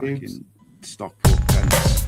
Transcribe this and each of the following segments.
Fucking Stockport fence.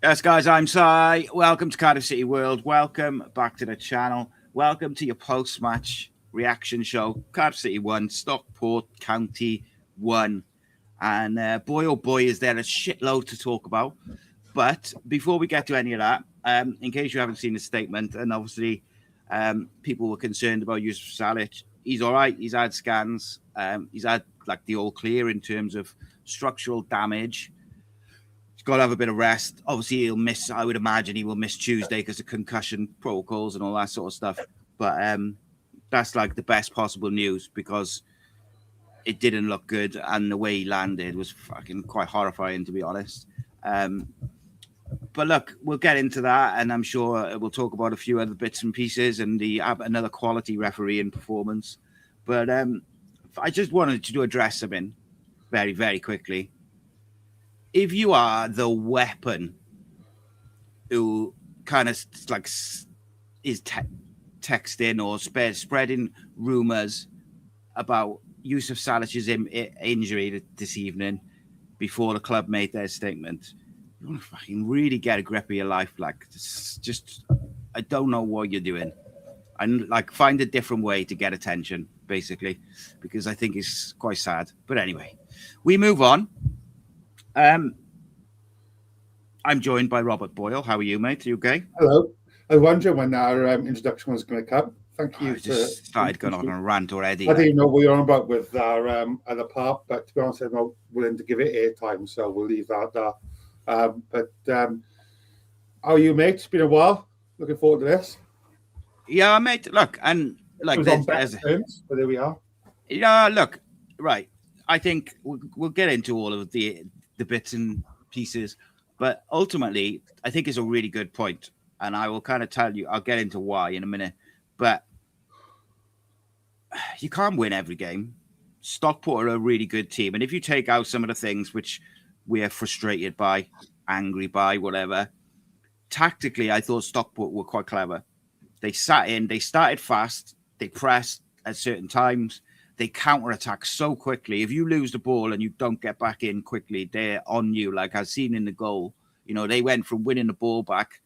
Yes, guys, I'm Si. Welcome to Cardiff City World. Welcome back to the channel. Welcome to your post-match reaction show. Cardiff City 1, Stockport County 1. And boy, oh boy, is there a shitload to talk about. But before we get to any of that, in case you haven't seen the statement, and obviously people were concerned about Yusuf Salech, he's all right. He's had scans. He's had like the all clear in terms of structural damage. He's got to have a bit of rest. Obviously, he'll miss, I would imagine he will miss Tuesday because of concussion protocols and all that sort of stuff. But that's like the best possible news because it didn't look good. And the way he landed was fucking quite horrifying, to be honest. But look, we'll get into that. And I'm sure we'll talk about a few other bits and pieces and another quality refereeing performance. But I just wanted to address something very, very quickly. If you are the weapon who kind of like is texting or spreading rumors about Yusuf Salech's injury this evening before the club made their statement, you want to fucking really get a grip of your life. Like, just I don't know what you're doing. And like, find a different way to get attention, basically, because I think it's quite sad. But anyway, we move on. I'm joined by Robert Boyle. How are you, mate? Are you okay? Hello. I wonder when our introduction was going to come. Thank you. I just started going on a rant already. I didn't know what you're on about with our other part, but to be honest, I'm not willing to give it airtime, so we'll leave that there. But how are you, mate? It's been a while. Looking forward to this. Yeah, mate. Look, and like, it was on best terms, but there we are. Yeah, look, right. I think we'll get into all of the bits and pieces, but ultimately, I think it's a really good point, and I will kind of tell you. I'll get into why in a minute, but you can't win every game. Stockport are a really good team, and if you take out some of the things which we are frustrated by, angry by, whatever, tactically, I thought Stockport were quite clever. They sat in, they started fast, they pressed at certain times. They counter-attack so quickly. If you lose the ball and you don't get back in quickly, they're on you. Like I've seen in the goal, you know, they went from winning the ball back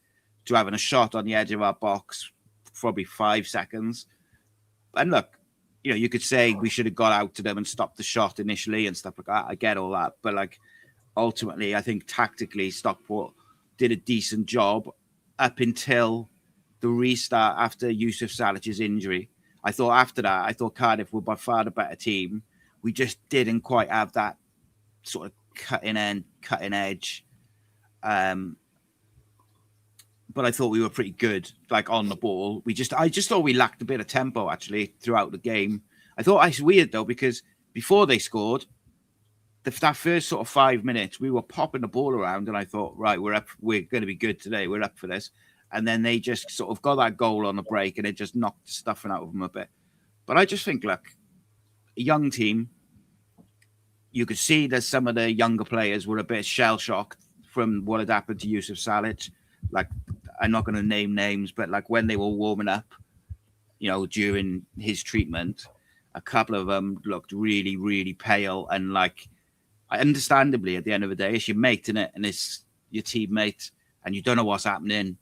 to having a shot on the edge of our box for probably 5 seconds. And look, you know, you could say we should have got out to them and stopped the shot initially and stuff like that. I get all that. But like, ultimately, I think tactically, Stockport did a decent job up until the restart after Yusuf Salech's injury. I thought after that, I thought Cardiff were by far the better team. We just didn't quite have that sort of cutting edge. But I thought we were pretty good, like on the ball. I just thought we lacked a bit of tempo actually throughout the game. I thought it's weird though, because before they scored, that first sort of 5 minutes, we were popping the ball around, and I thought, right, we're going to be good today. We're up for this. And then they just sort of got that goal on the break, and it just knocked the stuffing out of them a bit. But I just think, look, a young team, you could see that some of the younger players were a bit shell-shocked from what had happened to Yusuf Salech. Like, I'm not going to name names, but like when they were warming up, you know, during his treatment, a couple of them looked really, really pale. And like, understandably, at the end of the day, it's your mate, innit? And it's your teammate, and you don't know what's happening.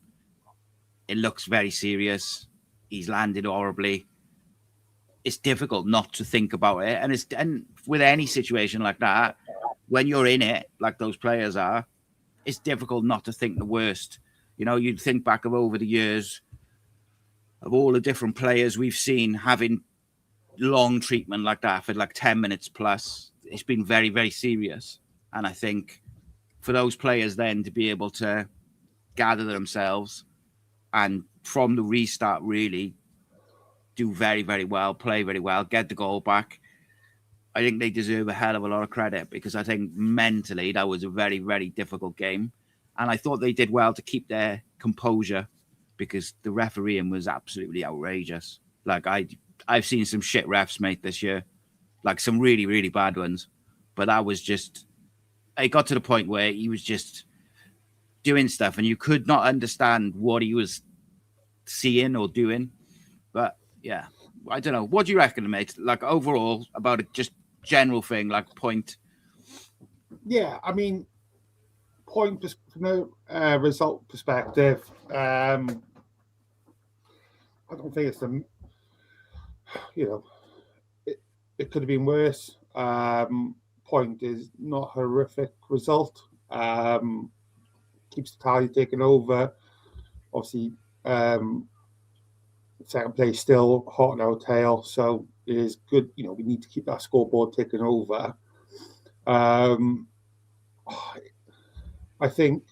It looks very serious. He's landed horribly. It's difficult not to think about it. And with any situation like that, when you're in it, like those players are, it's difficult not to think the worst. You know, you'd think back of over the years of all the different players we've seen having long treatment like that for like 10 minutes plus. It's been very, very serious. And I think for those players then to be able to gather themselves, and from the restart, really do very, very well, play very well, get the goal back. I think they deserve a hell of a lot of credit because I think mentally that was a very, very difficult game. And I thought they did well to keep their composure because the refereeing was absolutely outrageous. Like I've seen some shit refs, mate, this year, like some really, really bad ones. But that was just, it got to the point where he was just doing stuff and you could not understand what he was seeing or doing. But yeah, I don't know. What do you reckon, mate? Like overall, about a just general thing, like point. Yeah, I mean, from a result perspective, I don't think it's it could have been worse. Point is not a horrific result. Keeps the tally taking over. Obviously, second place still hot in our tail, so it is good. We need to keep that scoreboard ticking over. I think,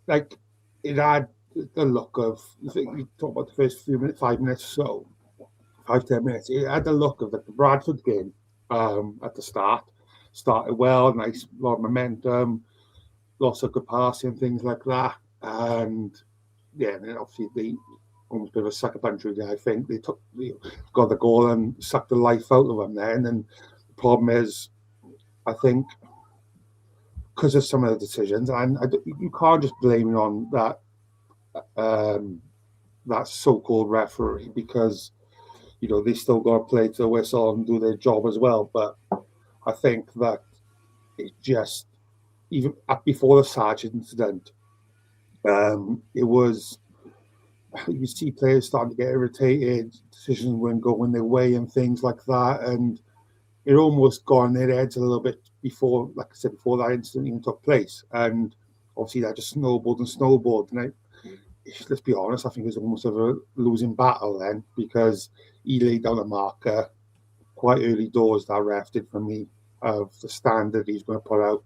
like, it had the look of, I think you talk about the first 5 minutes or so, 5-10 minutes, it had the look of like the Bradford game at the start. Started well, nice, lot of momentum, lots of good passing, things like that. And yeah, and then obviously they almost a bit of a sucker punch, really. I think they got the goal and sucked the life out of them there. And then the problem is, I think, because of some of the decisions, and you can't just blame it on that so-called referee because they still got to play to the whistle and do their job as well. But I think that it just, even before the Sargent incident, it was, you see players starting to get irritated, decisions weren't going their way and things like that, and it almost got in their heads a little bit before, like I said, before that incident even took place. And obviously that just snowballed and snowballed. And let's be honest, I think it was almost of a losing battle then because he laid down a marker quite early doors, that ref did, for me, of the standard he's going to put out.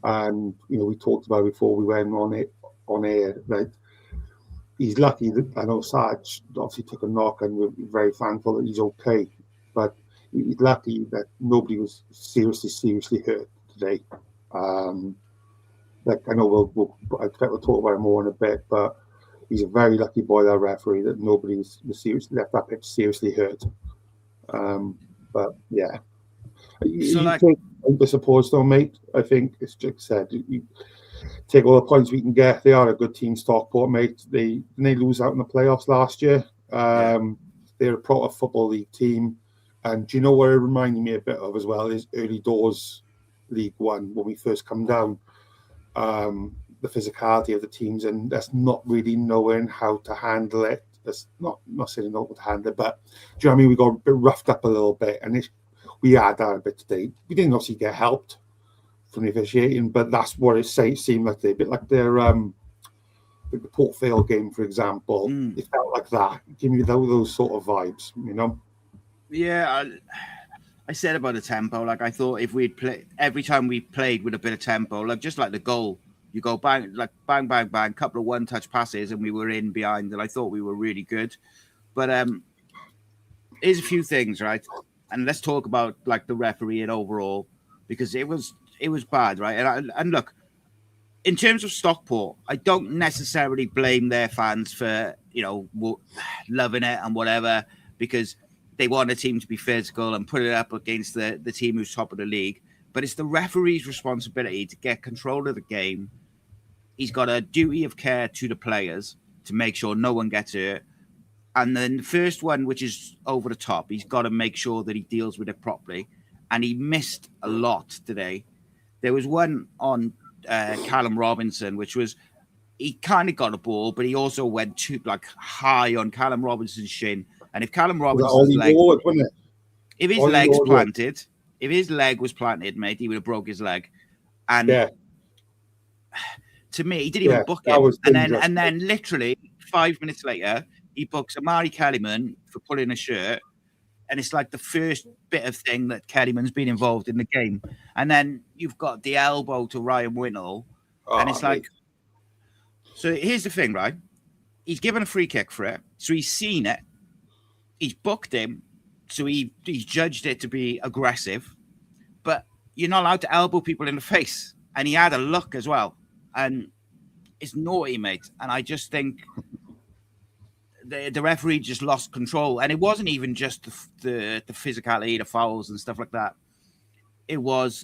And, we talked about before we went on air, like, he's lucky that, I know Sarge obviously took a knock and we're very thankful that he's okay. But he's lucky that nobody was seriously hurt today. Like, I know I expect we'll talk about him more in a bit, but he's a very lucky boy, that referee, that nobody was left that pitch seriously hurt. But yeah, I suppose though, mate. I think it's just said, you take all the points we can get. They are a good team, Stockport, mate. They lose out in the playoffs last year. They're a proper football league team, and do you know what it reminded me a bit of as well is early doors League One when we first come down. The physicality of the teams, and that's not really knowing how to handle it. That's not saying not to handle it, but do you know what I mean? We got a bit roughed up a little bit, and we had that a bit today. We didn't obviously get helped from the officiating, but that's what it seemed like. A bit like their the Port Vale game, for example. It felt like that. Give me those sort of vibes, Yeah, I said about the tempo. Like, I thought if we'd play every time we played with a bit of tempo, like just like the goal. You go bang, couple of one-touch passes, and we were in behind, and I thought we were really good. But here's a few things, right? And let's talk about like the refereeing overall, because it was bad, right? And look, in terms of Stockport, I don't necessarily blame their fans for loving it and whatever, because they want a team to be physical and put it up against the team who's top of the league. But it's the referee's responsibility to get control of the game. He's got a duty of care to the players to make sure no one gets hurt. And then the first one, which is over the top, he's got to make sure that he deals with it properly. And he missed a lot today. There was one on Callum Robinson, which was, he kind of got a ball, but he also went too high on Callum Robinson's shin. And if Callum Robinson's leg, if his leg was planted, mate, he would have broke his leg. And to me, he didn't even book it. And then literally 5 minutes later, he books Amari Kellyman for pulling a shirt. And it's like the first bit of thing that Kellyman's been involved in the game. And then you've got the elbow to Ryan Winnell. And it's like, So here's the thing, right? He's given a free kick for it, so he's seen it. He's booked him, so he's judged it to be aggressive. But you're not allowed to elbow people in the face, and he had a look as well, and it's naughty, mate. And I just think the referee just lost control, and it wasn't even just the physicality, the fouls and stuff like that. It was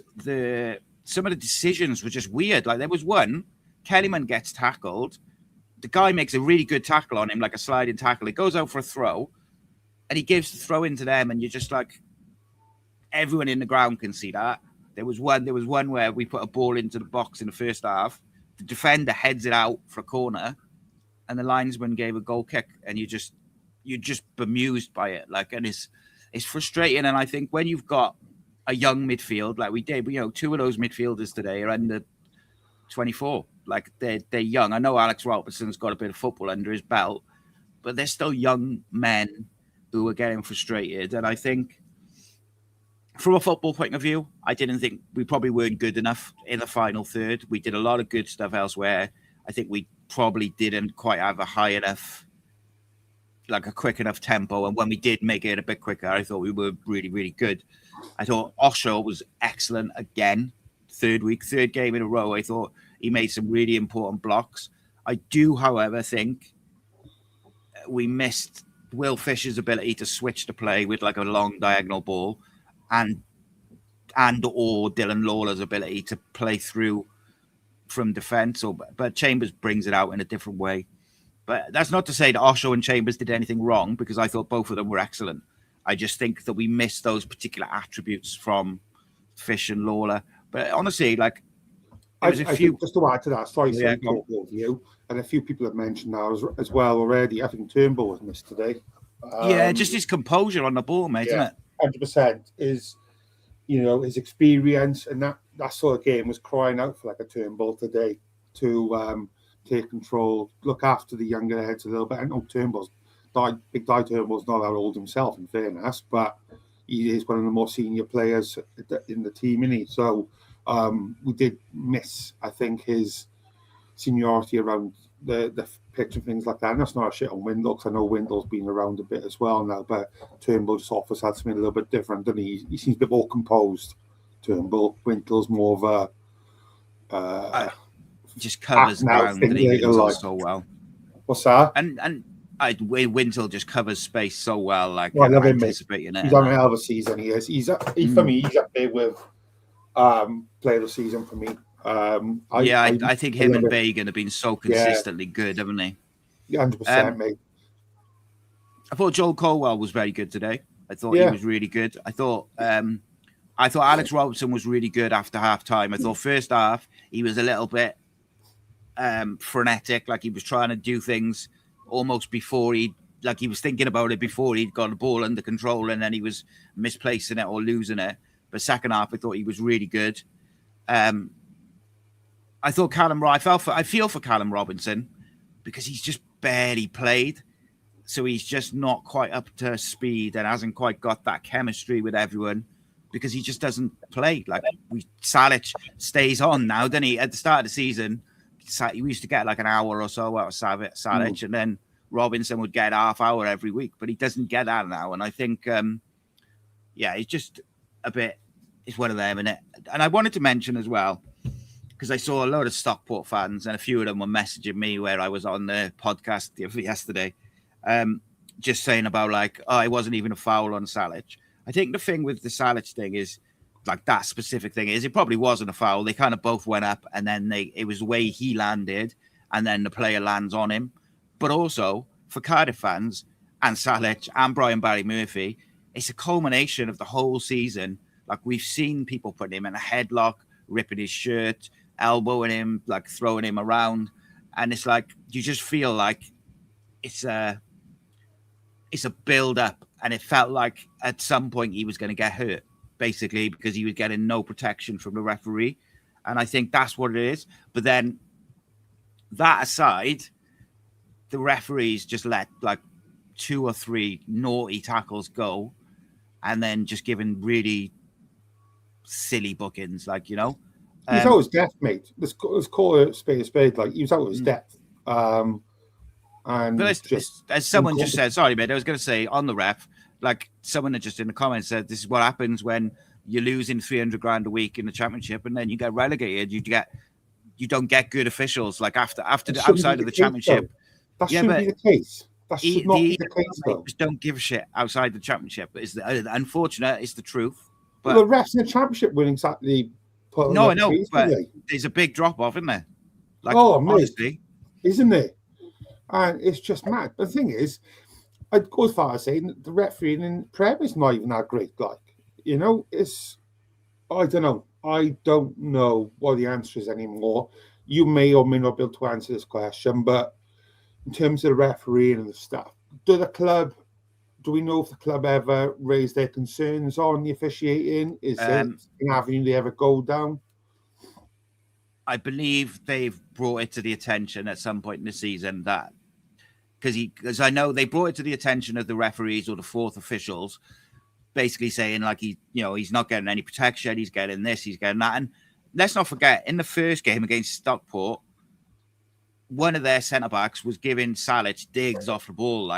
some of the decisions were just weird. Like there was one, Kellyman gets tackled. The guy makes a really good tackle on him, like a sliding tackle. He goes out for a throw, and he gives the throw into them, and you're just like, everyone in the ground can see that. There was one where we put a ball into the box in the first half. The defender heads it out for a corner, and the linesman gave a goal kick, and you're just bemused by it. Like, and it's frustrating. And I think when you've got a young midfield like we did, two of those midfielders today are under 24. Like they're young. I know Alex Robertson's got a bit of football under his belt, but they're still young men who are getting frustrated. And I think from a football point of view, I didn't think we probably weren't good enough in the final third. We did a lot of good stuff elsewhere. I think we probably didn't quite have a high enough, like a quick enough tempo. And when we did make it a bit quicker, I thought we were really, really good. I thought Osho was excellent again. Third game in a row. I thought he made some really important blocks. I do, however, think we missed Will Fisher's ability to switch the play with like a long diagonal ball, and or Dylan Lawler's ability to play through from defence. But Chambers brings it out in a different way. But that's not to say that Osho and Chambers did anything wrong, because I thought both of them were excellent. I just think that we missed those particular attributes from Fish and Lawler. But honestly, like, I think just to add to that, sorry, you, and a few people have mentioned now as well already. I think Turnbull was missed today. Just his composure on the ball, mate, isn't it? 100% is, his experience, and that sort of game was crying out for like a Turnbull today to take control, look after the younger heads a little bit. I know Big Di Turnbull's not that old himself, in fairness, but he is one of the more senior players in the team, isn't he? So we did miss, I think, his seniority around the pitch and things like that. And that's not a shit on Windle, because I know Windle's been around a bit as well now, but Turnbull just offers had something a little bit different, doesn't he? He seems a bit more composed, Turnbull. Windle's more of a... just covers ground that he does so well. What's that? And Wintle just covers space so well. Like, I love him, mate. He's on a hell of a season. He is. For me, he's up there with player of the season for me. I think him and Bagan have been so consistently good, haven't they? 100%, mate. I thought Joel Colwell was very good today. I thought he was really good. I thought Alex Robertson was really good after half time. I thought first half he was a little bit frenetic, like he was trying to do things almost before he was thinking about it before he'd got the ball under control, and then he was misplacing it or losing it. But second half, I thought he was really good. I thought I feel for Callum Robinson, because he's just barely played. So he's just not quite up to speed and hasn't quite got that chemistry with everyone, because he just doesn't play. Like, Salech stays on now, doesn't he? At the start of the season, we used to get like an hour or so out of Salech, and then Robinson would get half hour every week, but he doesn't get that now. And I think, he's just a bit, it's one of them, innit? And I wanted to mention as well, because I saw a load of Stockport fans, and a few of them were messaging me where I was on the podcast yesterday, just saying about like, it wasn't even a foul on Salech. I think the thing with the Salech thing is, like, that specific thing is, it probably wasn't a foul. They kind of both went up, and then it was the way he landed, and then the player lands on him. But also for Cardiff fans and Salech and Brian Barry Murphy, it's a culmination of the whole season. Like, we've seen people putting him in a headlock, ripping his shirt, elbowing him, like throwing him around, and it's like you just feel like it's a build up, and it felt like at some point he was going to get hurt, basically, because he was getting no protection from the referee. And I think that's what it is. But then, that aside, the referees just let like 2 or 3 naughty tackles go, and then just giving really silly bookings, like, He's out his depth, mate. Let's call it spade a spade. Like, he was out of his depth. And But as someone just said, sorry, mate, I was going to say on the ref, like someone had just in the comments said, this is what happens when you're losing 300 grand a week in the championship, and then you get relegated. You don't get good officials like after the outside of the championship. That shouldn't be the case. That should not be the case, though. Just don't give a shit outside the championship. It's unfortunate. It's the truth. But the refs in the championship wouldn't exactly put. No, I know, but there's a big drop off, isn't there? Like, honestly, isn't it? And it's just mad. The thing is, I'd go as far as saying the refereeing in Prem is not even that great. Like, it's, I don't know. I don't know what the answer is anymore. You may or may not be able to answer this question, but in terms of the refereeing and the stuff, do we know if the club ever raised their concerns on the officiating? Is it an avenue they ever go down? I believe they've brought it to the attention at some point in the season that because I know they brought it to the attention of the referees or the fourth officials, basically saying like he's not getting any protection, he's getting this, he's getting that. And let's not forget, in the first game against Stockport, one of their centre backs was giving Salech digs off the ball,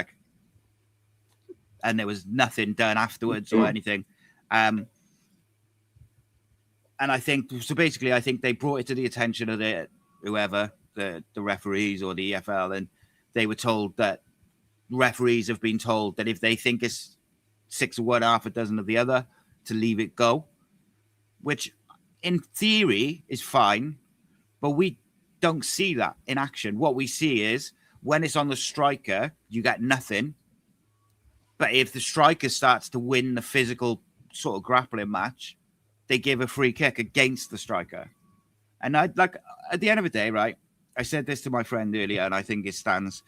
and there was nothing done afterwards or anything. And I think they brought it to the attention of the referees or the EFL, and they were told that referees have been told that if they think it's 6 of one, half a dozen of the other, to leave it go, which in theory is fine, but we don't see that in action. What we see is when it's on the striker, you get nothing. But if the striker starts to win the physical sort of grappling match, they give a free kick against the striker. And at the end of the day, right, I said this to my friend earlier, and I think it stands.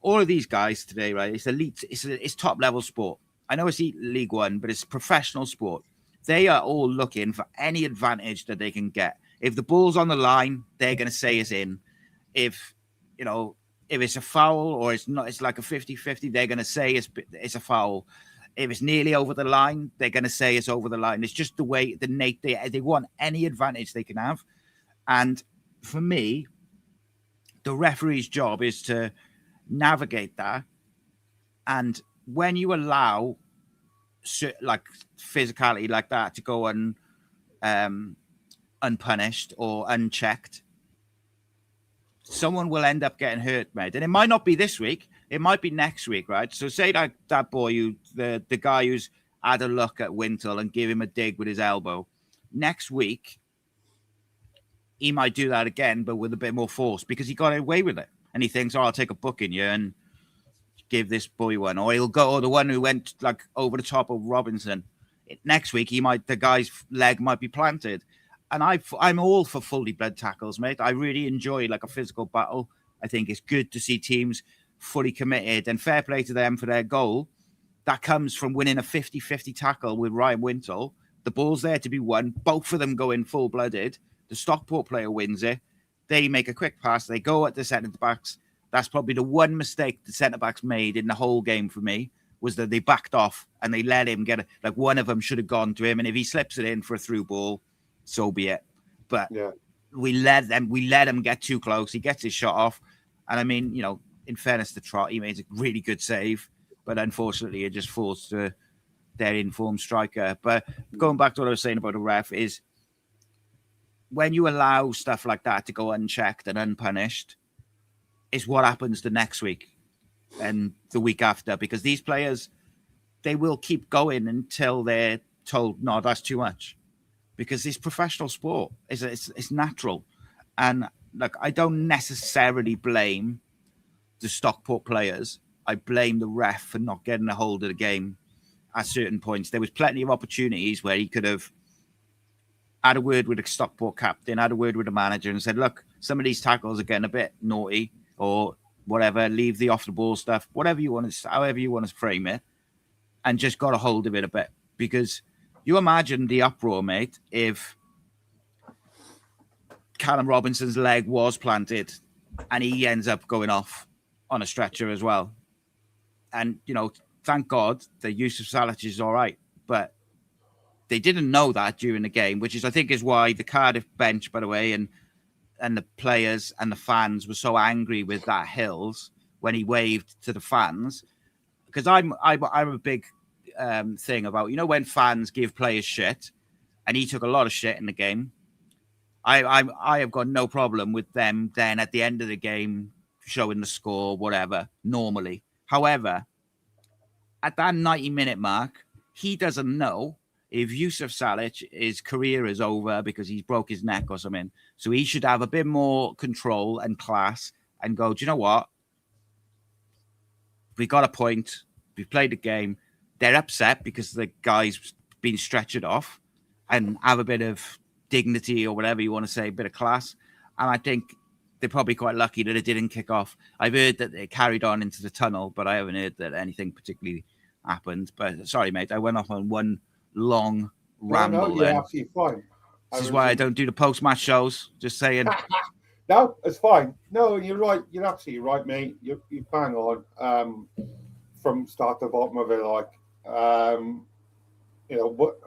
All of these guys today, right, it's elite, it's top level sport. I know it's League One, but it's professional sport. They are all looking for any advantage that they can get. If the ball's on the line, they're going to say it's in. If it's a foul or it's not, it's like a 50-50, they're going to say it's a foul. If it's nearly over the line, they're going to say it's over the line. It's just the way they want any advantage they can have. And for me, the referee's job is to navigate that. And when you allow like physicality like that to go unpunished or unchecked, someone will end up getting hurt, mate. And it might not be this week. It might be next week, right? So say that boy, the guy who's had a look at Wintle and give him a dig with his elbow. Next week, he might do that again, but with a bit more force because he got away with it. And he thinks, I'll take a booking here and give this boy one. Or he'll go, or the one who went like over the top of Robinson. Next week, the guy's leg might be planted. And I'm all for fully blood tackles, mate. I really enjoy like a physical battle. I think it's good to see teams fully committed, and fair play to them for their goal. That comes from winning a 50-50 tackle with Ryan Wintle. The ball's there to be won. Both of them go in full-blooded. The Stockport player wins it. They make a quick pass. They go at the centre-backs. That's probably the one mistake the centre-backs made in the whole game for me, was that they backed off and they let him get it. Like one of them should have gone to him, and if he slips it in for a through ball, so be it. But we let him get too close. He gets his shot off. And I mean, in fairness to Trott, he made a really good save, but unfortunately it just falls to their informed striker. But going back to what I was saying about the ref is when you allow stuff like that to go unchecked and unpunished, is what happens the next week and the week after, because these players, they will keep going until they're told, no, that's too much, because it's professional sport. It's natural. And like, I don't necessarily blame the Stockport players. I blame the ref for not getting a hold of the game at certain points. There was plenty of opportunities where he could have had a word with the Stockport captain, had a word with the manager and said, look, some of these tackles are getting a bit naughty or whatever, leave the off the ball stuff, whatever you want to, however you want to frame it, and just got a hold of it a bit. Because you imagine the uproar, mate, if Callum Robinson's leg was planted and he ends up going off on a stretcher as well. And, thank God the use of Salech is all right. But they didn't know that during the game, which is, I think, is why the Cardiff bench, by the way, and and the players and the fans were so angry with that Hills when he waved to the fans, because I'm a big thing about, you know, when fans give players shit, and he took a lot of shit in the game. I have got no problem with them then at the end of the game showing the score, whatever, normally. However, at that 90-minute mark, he doesn't know if Yusuf Salech, his career is over because he's broke his neck or something. So he should have a bit more control and class and go, do you know what? We got a point. We played the game. They're upset because the guy's been stretchered off, and have a bit of dignity or whatever you want to say, a bit of class. And I think they're probably quite lucky that it didn't kick off. I've heard that it carried on into the tunnel, but I haven't heard that anything particularly happened. But sorry, mate, I went off on one long ramble. No, you're absolutely fine. This is why I don't do the post-match shows. Just saying. No, it's fine. No, you're right. You're absolutely right, mate. You bang on from start to bottom of it. Like, you know, what?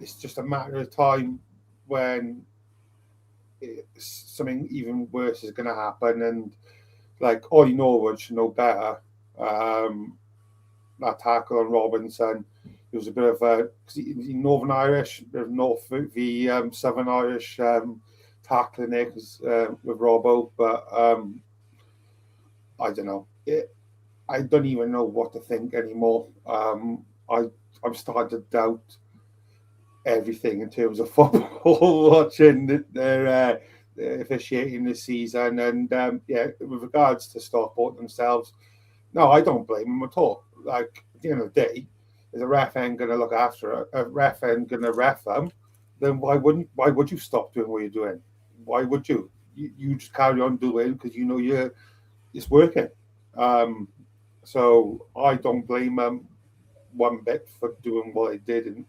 It's just a matter of time when something even worse is going to happen. And like Ollie Norwood should know better. That tackle on Robinson, it was a bit of a Northern Irish, a bit of North v Southern Irish tackling there with Robbo, but I don't know. I don't even know what to think anymore. I'm starting to doubt everything in terms of football, watching their officiating this season, and with regards to Stockport themselves, no, I don't blame them at all. Like, at the end of the day, if the ref ain't going to look after it, a ref ain't going to ref them, then why would you stop doing what you're doing? Why would you? You just carry on doing because you know it's working. So I don't blame them one bit for doing what they did in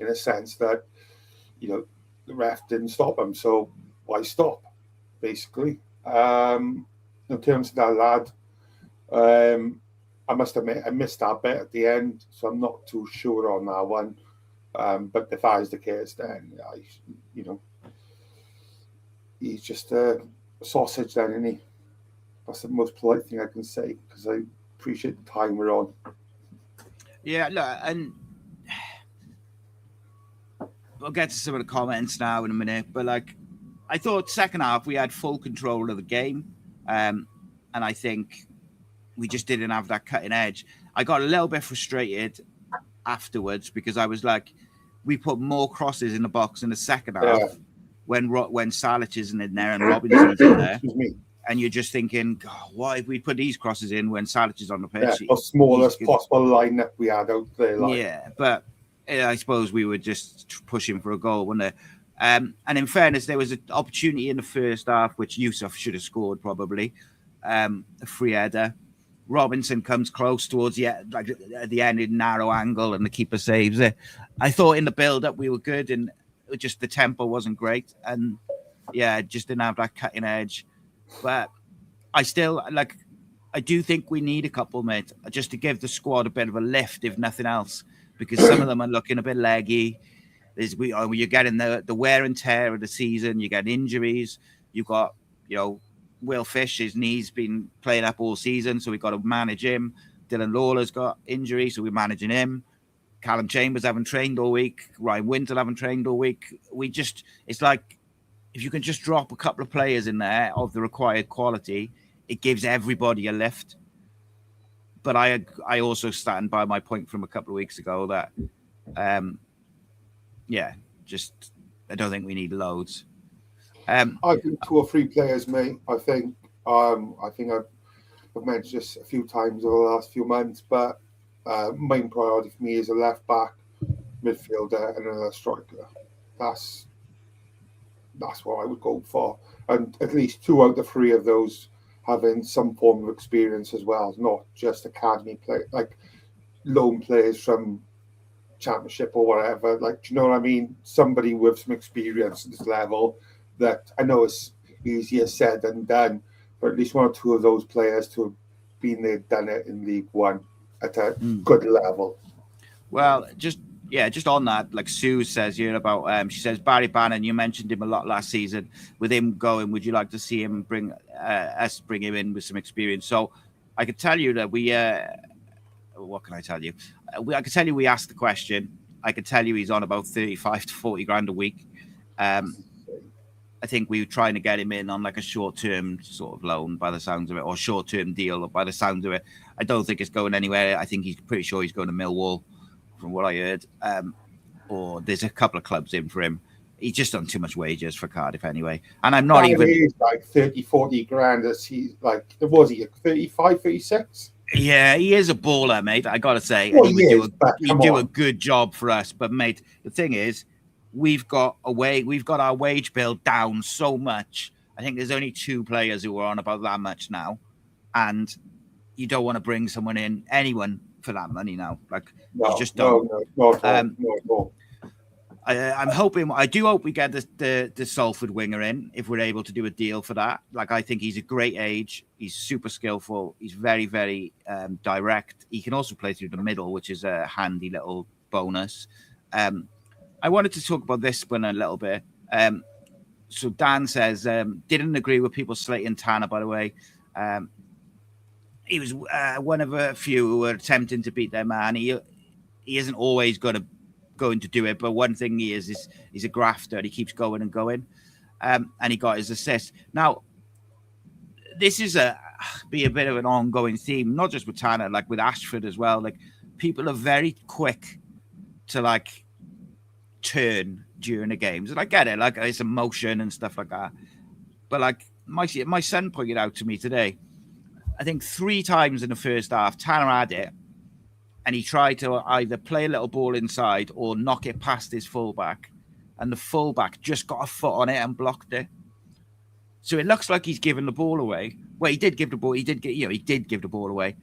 a sense that, you know, the ref didn't stop them. So why stop, basically? In terms of that lad, I must admit I missed that bit at the end, so I'm not too sure on that one. But if that is the case, then he's just a sausage then, isn't he? That's the most polite thing I can say, because I appreciate the time we're on. Yeah, look, and we'll get to some of the comments now in a minute, but like, I thought second half we had full control of the game, and I think we just didn't have that cutting edge. I got a little bit frustrated afterwards because I was like, we put more crosses in the box in the second half when Salech isn't in there and Robinson's in there. And you're just thinking, oh, why have we put these crosses in when Salech is on the pitch? The smallest possible lineup we had out there. Yeah, but I suppose we were just pushing for a goal, wasn't it? And in fairness, there was an opportunity in the first half, which Yusuf should have scored probably, a free header. Robinson comes close towards at the end in narrow angle, and the keeper saves it. I thought in the build-up we were good, and just the tempo wasn't great. And, just didn't have that cutting edge. But I still, I do think we need a couple, mate, just to give the squad a bit of a lift, if nothing else, because some of them are looking a bit leggy. You're getting the wear and tear of the season. You get injuries. You've got, Will Fish, his knee's been playing up all season, so we've got to manage him. Dylan Lawler's got injury, so we're managing him. Callum Chambers haven't trained all week. Ryan Wintle haven't trained all week. It's like, if you can just drop a couple of players in there of the required quality, it gives everybody a lift. But I also stand by my point from a couple of weeks ago that, I don't think we need loads. I think 2 or 3 players, mate. I think I've mentioned this a few times over the last few months, but main priority for me is a left back, midfielder, and another striker. That's what I would go for, and at least 2 out of 3 of those having some form of experience as well, not just academy play, like loan players from Championship or whatever. Like, do you know what I mean? Somebody with some experience at this level. That I know it's easier said than done, but at least 1 or 2 of those players to have been there, done it in League One at a good level. Well, just Yeah, just on that, like Sue says here about, she says, Barry Bannon, you mentioned him a lot last season. With him going, would you like to see him bring him in with some experience? So I could tell you that what can I tell you? I could tell you we asked the question. I could tell you he's on about 35 to 40 grand a week. I think we were trying to get him in on like a short-term sort of loan by the sounds of it, or short-term deal by the sounds of it. I don't think it's going anywhere. I think he's pretty sure he's going to Millwall, from what I heard. Or there's a couple of clubs in for him. He's just on too much wages for Cardiff anyway. And I'm not even... He's like 30, 40 grand. He's like, was he 35, 36? Yeah, he is a baller, mate. I got to say. Well, and he would do a good job for us. But, mate, the thing is, we've got our wage bill down so much. I think there's only 2 players who are on about that much now. And you don't want to bring anyone for that money now. Like, you just don't. No. I do hope we get the Salford winger in if we're able to do a deal for that. Like, I think he's a great age. He's super skillful. He's very, very direct. He can also play through the middle, which is a handy little bonus. I wanted to talk about this one a little bit. So Dan says, didn't agree with people slating Tanner, by the way. He was one of a few who were attempting to beat their man. He isn't always going to do it, but one thing he is he's a grafter. And he keeps going and going, and he got his assist. Now, this is be a bit of an ongoing theme, not just with Tanner, like with Ashford as well. Like, people are very quick to like turn during the games, and I get it. Like, it's emotion and stuff like that. But like my son pointed out to me today, I think 3 times in the first half, Tanner had it, and he tried to either play a little ball inside or knock it past his fullback, and the fullback just got a foot on it and blocked it. So it looks like he's given the ball away. Well, he did give the ball. He did give the ball away,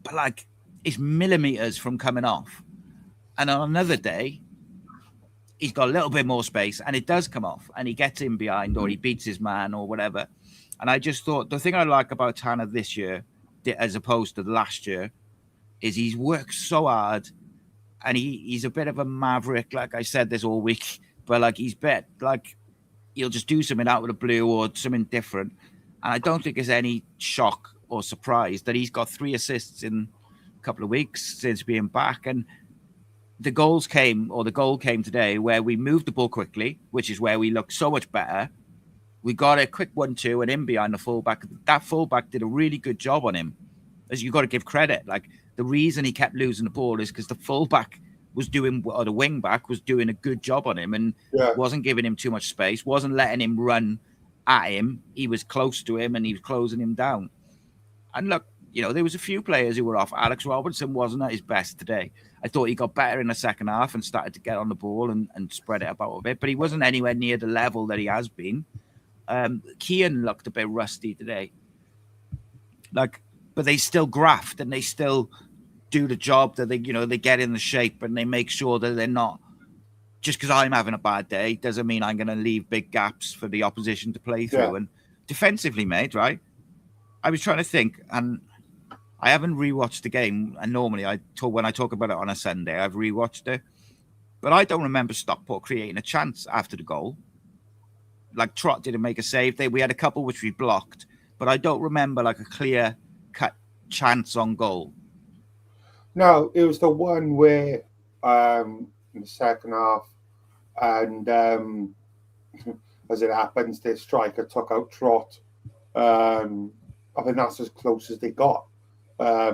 but like, it's millimeters from coming off. And on another day, he's got a little bit more space, and it does come off, and he gets in behind, or he beats his man, or whatever. And I just thought the thing I like about Tanner this year, as opposed to last year, is he's worked so hard, and he's a bit of a maverick. Like I said this all week, but like, he'll just do something out of the blue or something different. And I don't think there's any shock or surprise that he's got 3 assists in a couple of weeks since being back. And the goal came today where we moved the ball quickly, which is where we looked so much better. We got a quick 1-2 and in behind the fullback. That fullback did a really good job on him. As you got to give credit. Like, the reason he kept losing the ball is because the fullback or the wing back was doing a good job on him, and wasn't giving him too much space, wasn't letting him run at him. He was close to him and he was closing him down. And look, there was a few players who were off. Alex Robertson wasn't at his best today. I thought he got better in the second half and started to get on the ball and spread it about a bit, but he wasn't anywhere near the level that he has been. Kean looked a bit rusty today. Like, but they still graft and they still do the job that they get in the shape, and they make sure that they're not, just because I'm having a bad day doesn't mean I'm going to leave big gaps for the opposition to play through. And defensively, mate, right? I was trying to think, and I haven't rewatched the game. And normally when I talk about it on a Sunday, I've rewatched it, but I don't remember Stockport creating a chance after the goal. Like, Trott didn't make a save. We had a couple which we blocked, but I don't remember like a clear cut chance on goal. No, it was the one where in the second half, and as it happens, their striker took out Trott. I think that's as close as they got. I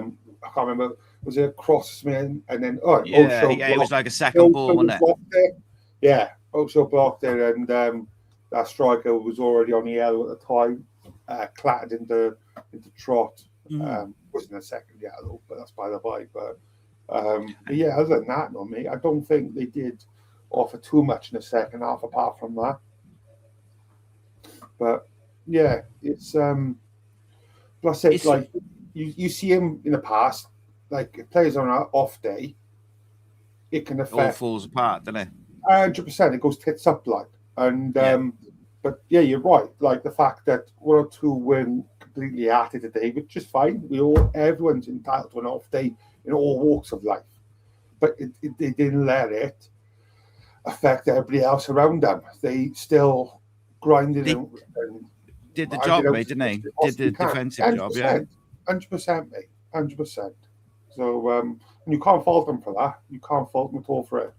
can't remember. Was it a crossman? And then it was like a second ball, wasn't it? Yeah, Osho blocked it, and that striker was already on the yellow at the time, clattered into Trott. Wasn't a second yellow, but that's by the by. But yeah, other than that, no, mate, I don't think they did offer too much in the second half apart from that. But yeah, it's plus it's like you see him in the past, like if players on an off day, it can affect. All falls apart, doesn't it? 100%, it goes tits up, like, and but yeah, you're right. Like the fact that 1 or 2 weren't completely at it today, which is fine. Everyone's entitled to an off day in all walks of life. but they didn't let it affect everybody else around them. They still grinded and did the job, mate, didn't they? Did the defensive job, yeah. 100%, mate, 100%. So and you can't fault them for that. You can't fault them at all for it.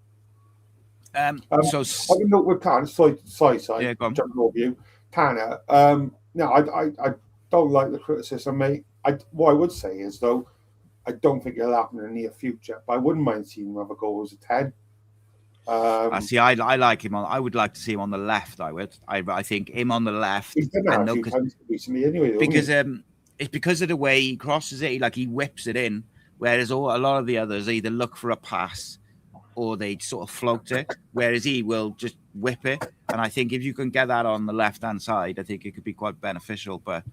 So I can note with Tanner. Sorry, yeah, go on. jumping over you, Tanner. No, I don't like the criticism, mate. What I would say is though, I don't think it'll happen in the near future. But I wouldn't mind seeing him have a goal as a 10. I see. I like him on. I would like to see him on the left. I think him on the left. He's done that a few times recently, anyway. Because it's because of the way he crosses it. He whips it in, whereas a lot of the others either look for a pass or they sort of float it, whereas he will just whip it. And I think if you can get that on the left-hand side, I think it could be quite beneficial. But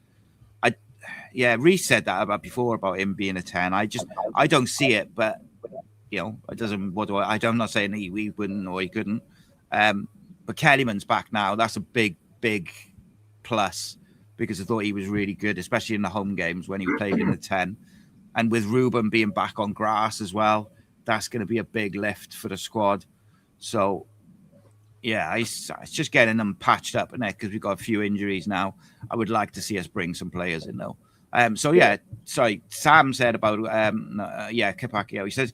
Reece said that before about him being a 10. I don't see it, but it doesn't. I'm not saying he wouldn't or he couldn't. But Kellyman's back now. That's a big plus because I thought he was really good, especially in the home games when he played in the 10. And with Ruben being back on grass as well, that's going to be a big lift for the squad. So, yeah, it's just getting them patched up, isn't it? Because we've got a few injuries now. I would like to see us bring some players in, though. Sorry, Sam said about, Capacchio. He says,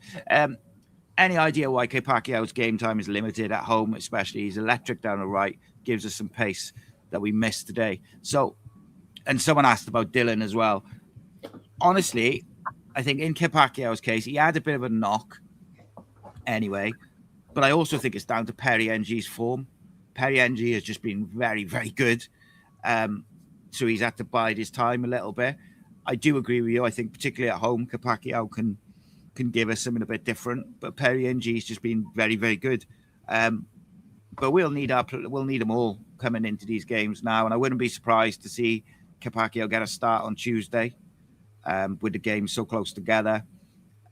any idea why Capacchio's game time is limited at home, especially? He's electric down the right, gives us some pace that we missed today. So, and someone asked about Dylan as well. Honestly, I think in Capacchio's case, he had a bit of a knock anyway, but I also think it's down to Perry Ng's form. Perry Ng has just been very, very good. So he's had to bide his time a little bit. I do agree with you. I think particularly at home, Capacchio can give us something a bit different, but Perry Ng's just been very, very good. But we'll need them all coming into these games now, and I wouldn't be surprised to see Capacchio get a start on Tuesday. With the game so close together.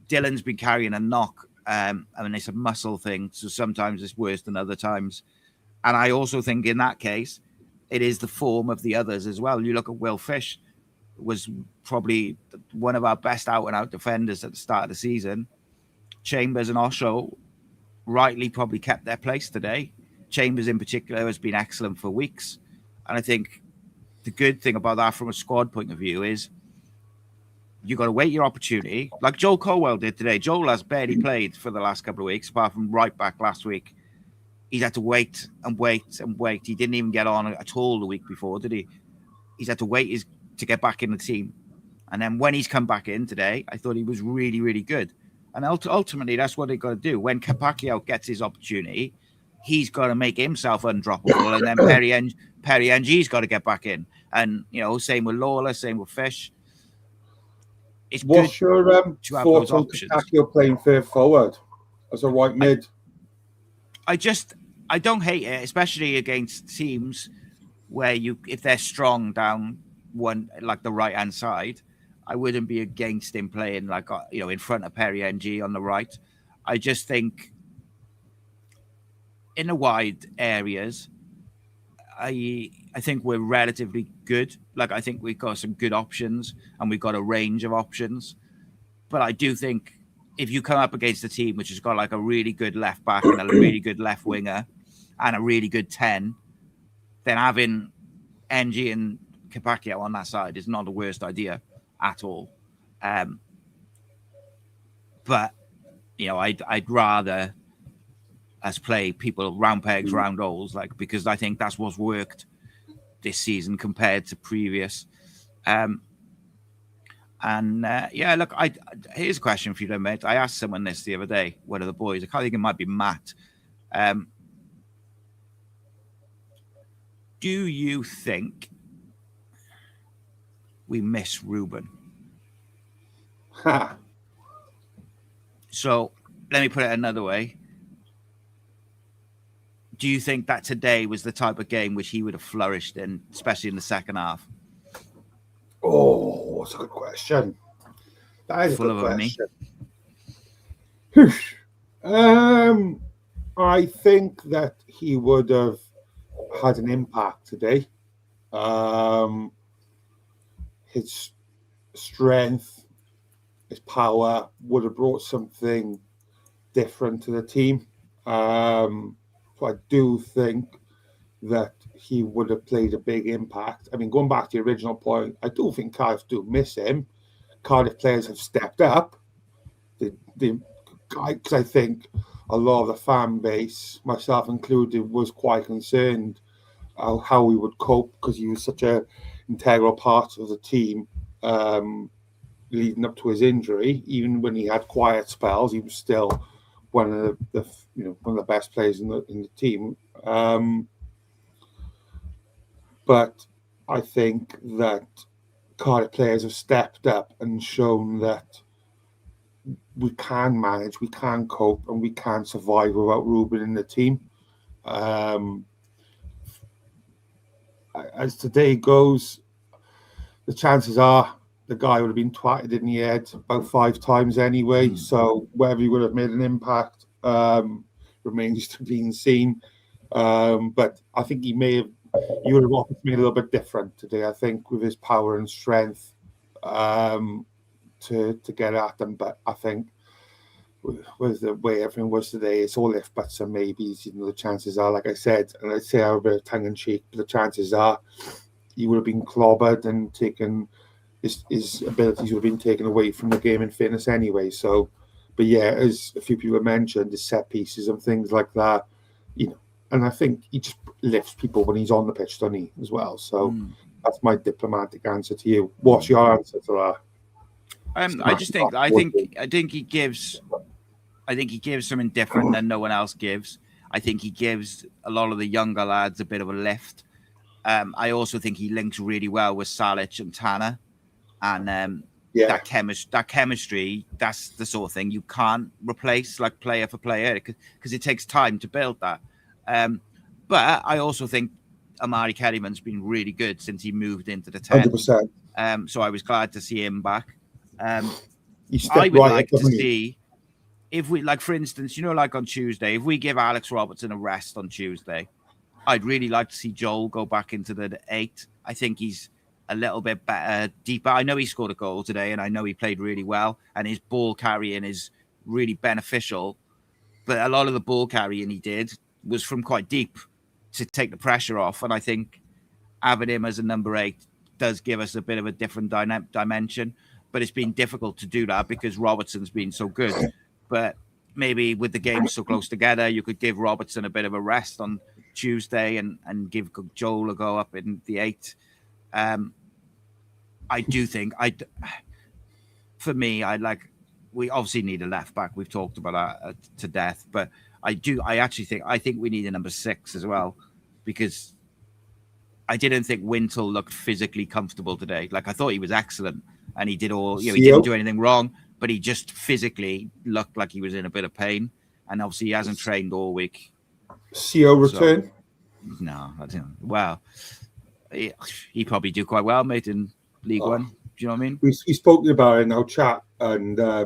Dylan's been carrying a knock. It's a muscle thing, so sometimes it's worse than other times. And I also think in that case, it is the form of the others as well. You look at Will Fish, was probably one of our best out-and-out defenders at the start of the season. Chambers and Osho rightly probably kept their place today. Chambers in particular has been excellent for weeks. And I think the good thing about that from a squad point of view is you got to wait your opportunity, like Joel Colwell did today. Joel has barely played for the last couple of weeks, apart from right back last week. He's had to wait and wait and wait. He didn't even get on at all the week before, did he? He's had to wait to get back in the team. And then when he's come back in today, I thought he was really, really good. And ultimately, that's what they've got to do. When Capacchio gets his opportunity, he's got to make himself undroppable. And then Perry Ng's got to get back in. And, same with Lawler, same with Fish. It's What's your thoughts on Capacchio playing third forward as a right mid? I don't hate it, especially against teams where if they're strong down one, like the right hand side, I wouldn't be against him playing in front of Perry Ng on the right. I just think in the wide areas, I think we're relatively good. I think we've got some good options and we've got a range of options. But I do think if you come up against a team which has got a really good left back and a really good left winger and a really good 10, then having Ng and Capacchio on that side is not the worst idea at all. But I'd rather us play people round pegs, round holes, because I think that's what's worked this season compared to previous. Here's a question for you, mate. I asked someone this the other day, one of the boys. I think it might be Matt. Do you think we miss Ruben? So let me put it another way. Do you think that today was the type of game which he would have flourished in, especially in the second half? Oh, that's a good question. That is a good question. I think that he would have had an impact today. His strength, his power would have brought something different to the team. So I do think that he would have played a big impact. I mean, going back to the original point, I do think Cardiff do miss him. Cardiff players have stepped up. Because I think a lot of the fan base, myself included, was quite concerned how he would cope because he was such an integral part of the team leading up to his injury. Even when he had quiet spells, he was still one of the best players in the team. But I think that Cardiff players have stepped up and shown that we can manage, we can cope, and we can survive without Ruben in the team. As today goes, the chances are the guy would have been twatted in the head about 5 times anyway. So whether he would have made an impact remains to be seen. But I think he would have offered me a little bit different today. I think with his power and strength to get at them. But I think with the way everything was today, it's all if buts and maybes. The chances are, like I said, and I'd say I'm a bit tongue in cheek, but the chances are he would have been clobbered and taken. His abilities would have been taken away from the game in fairness anyway. So, but yeah, as a few people mentioned, the set pieces and things like that, and I think he just lifts people when he's on the pitch, doesn't he, as well? So that's my diplomatic answer to you. What's your answer to that? I think he gives something different than no one else gives. I think he gives a lot of the younger lads a bit of a lift. I also think he links really well with Salech and Tanner. And that chemistry, that's the sort of thing you can't replace, like player for player, because it takes time to build that. But I also think Amari Kellyman's been really good since he moved into the 10. 100%. So I was glad to see him back. I would like to see, if we, like, for instance, like on Tuesday, if we give Alex Robertson a rest on Tuesday, I'd really like to see Joel go back into the 8. I think he's a little bit better, deeper. I know he scored a goal today, and I know he played really well, and his ball carrying is really beneficial. But a lot of the ball carrying he did was from quite deep to take the pressure off. And I think having him as a number 8 does give us a bit of a different dimension. But it's been difficult to do that because Robertson's been so good. But maybe with the games so close together, you could give Robertson a bit of a rest on Tuesday and give Joel a go up in the 8. I do think for me, we obviously need a left back. We've talked about that to death, but I think we need a number 6 as well, because I didn't think Wintle looked physically comfortable today. Like, I thought he was excellent and he did he didn't do anything wrong, but he just physically looked like he was in a bit of pain. And obviously he hasn't trained all week. CO return? So, no, I don't. Well, he probably do quite well, mate, in League One. Do you know what I mean? We spoke about it in our chat, and I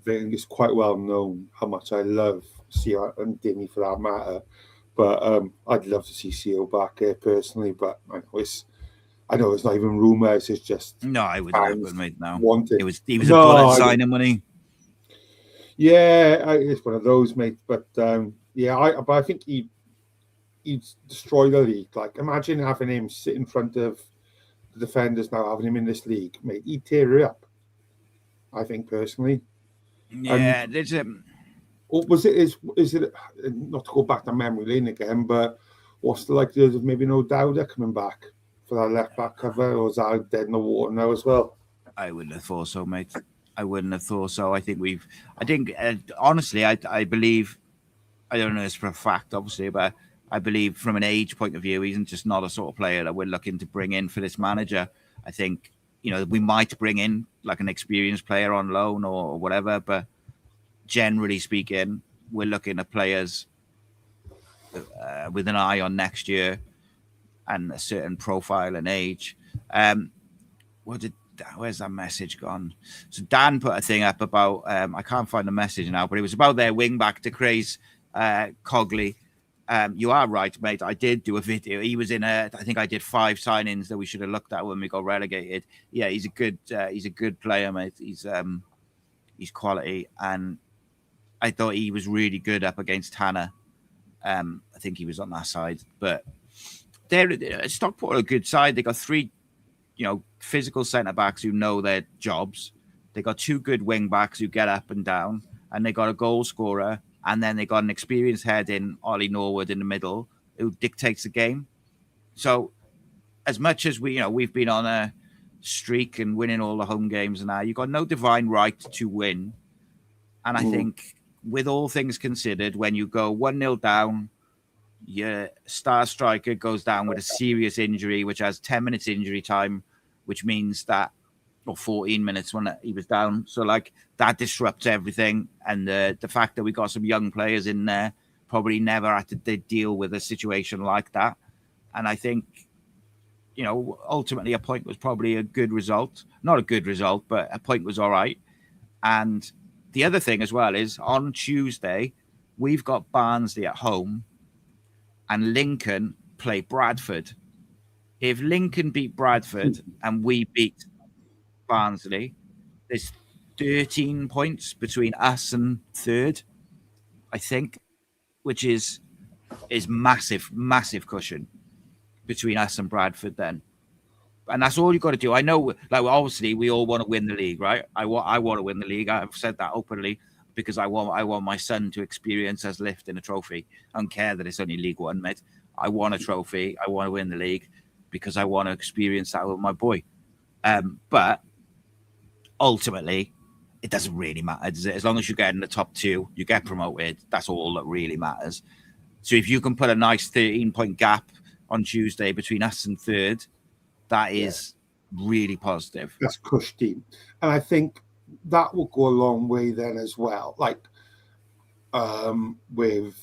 think it's quite well known how much I love CO and Dimmy for that matter. But I'd love to see CO back here personally. But I know it's not even rumours. It's just no, I wouldn't happen, mate. No, he was a bullet signing, wasn't he? Yeah, it's one of those, mate. But but I think he'd destroy the league. Like, imagine having him sit in front of the defenders now, having him in this league, mate. He'd tear it up, I think, personally. Yeah, there's is it not to go back to memory lane again, but what's the likelihood of maybe no Dowder coming back for that left back cover, or is that dead in the water now as well? I wouldn't have thought so, mate. I wouldn't have thought so. I think honestly, I believe, I don't know this for a fact, obviously, but I believe from an age point of view, he's just not a sort of player that we're looking to bring in for this manager. I think, we might bring in like an experienced player on loan or whatever, but generally speaking, we're looking at players with an eye on next year and a certain profile and age. Where's that message gone? So Dan put a thing up about, I can't find the message now, but it was about their wing back to Craze Cogley. You are right, mate. I did do a video. He was in I think I did 5 signings that we should have looked at when we got relegated. Yeah, he's a good player, mate. He's quality, and I thought he was really good up against Tanner. I think he was on that side, but they're Stockport are a good side. They got 3, physical centre backs who know their jobs. They got 2 good wing backs who get up and down, and they got a goal scorer, and then they got an experienced head in Ollie Norwood in the middle who dictates the game. So, as much as we've been on a streak and winning all the home games and that, you've got no divine right to win. And I think, with all things considered, when you go 1-0 down, your star striker goes down with a serious injury, which has 10 minutes injury time, which means that, or 14 minutes when he was down. So, that disrupts everything. And the fact that we got some young players in there probably never had to deal with a situation like that. And I think, ultimately a point was probably a good result. Not a good result, but a point was all right. And the other thing as well is on Tuesday, we've got Barnsley at home and Lincoln play Bradford. If Lincoln beat Bradford and we beat Barnsley, there's 13 points between us and third, I think, which is massive, massive cushion between us and Bradford then. And that's all you've got to do. I know, obviously, we all want to win the league, right? I want to win the league. I've said that openly because I want my son to experience us lifting a trophy. I don't care that it's only League One, mate. I want a trophy. I want to win the league because I want to experience that with my boy. But ultimately, it doesn't really matter, does it? As long as you get in the top 2, you get promoted. That's all that really matters. So if you can put a nice 13-point gap on Tuesday between us and third, that is really positive. That's cushy. And I think that will go a long way then as well. With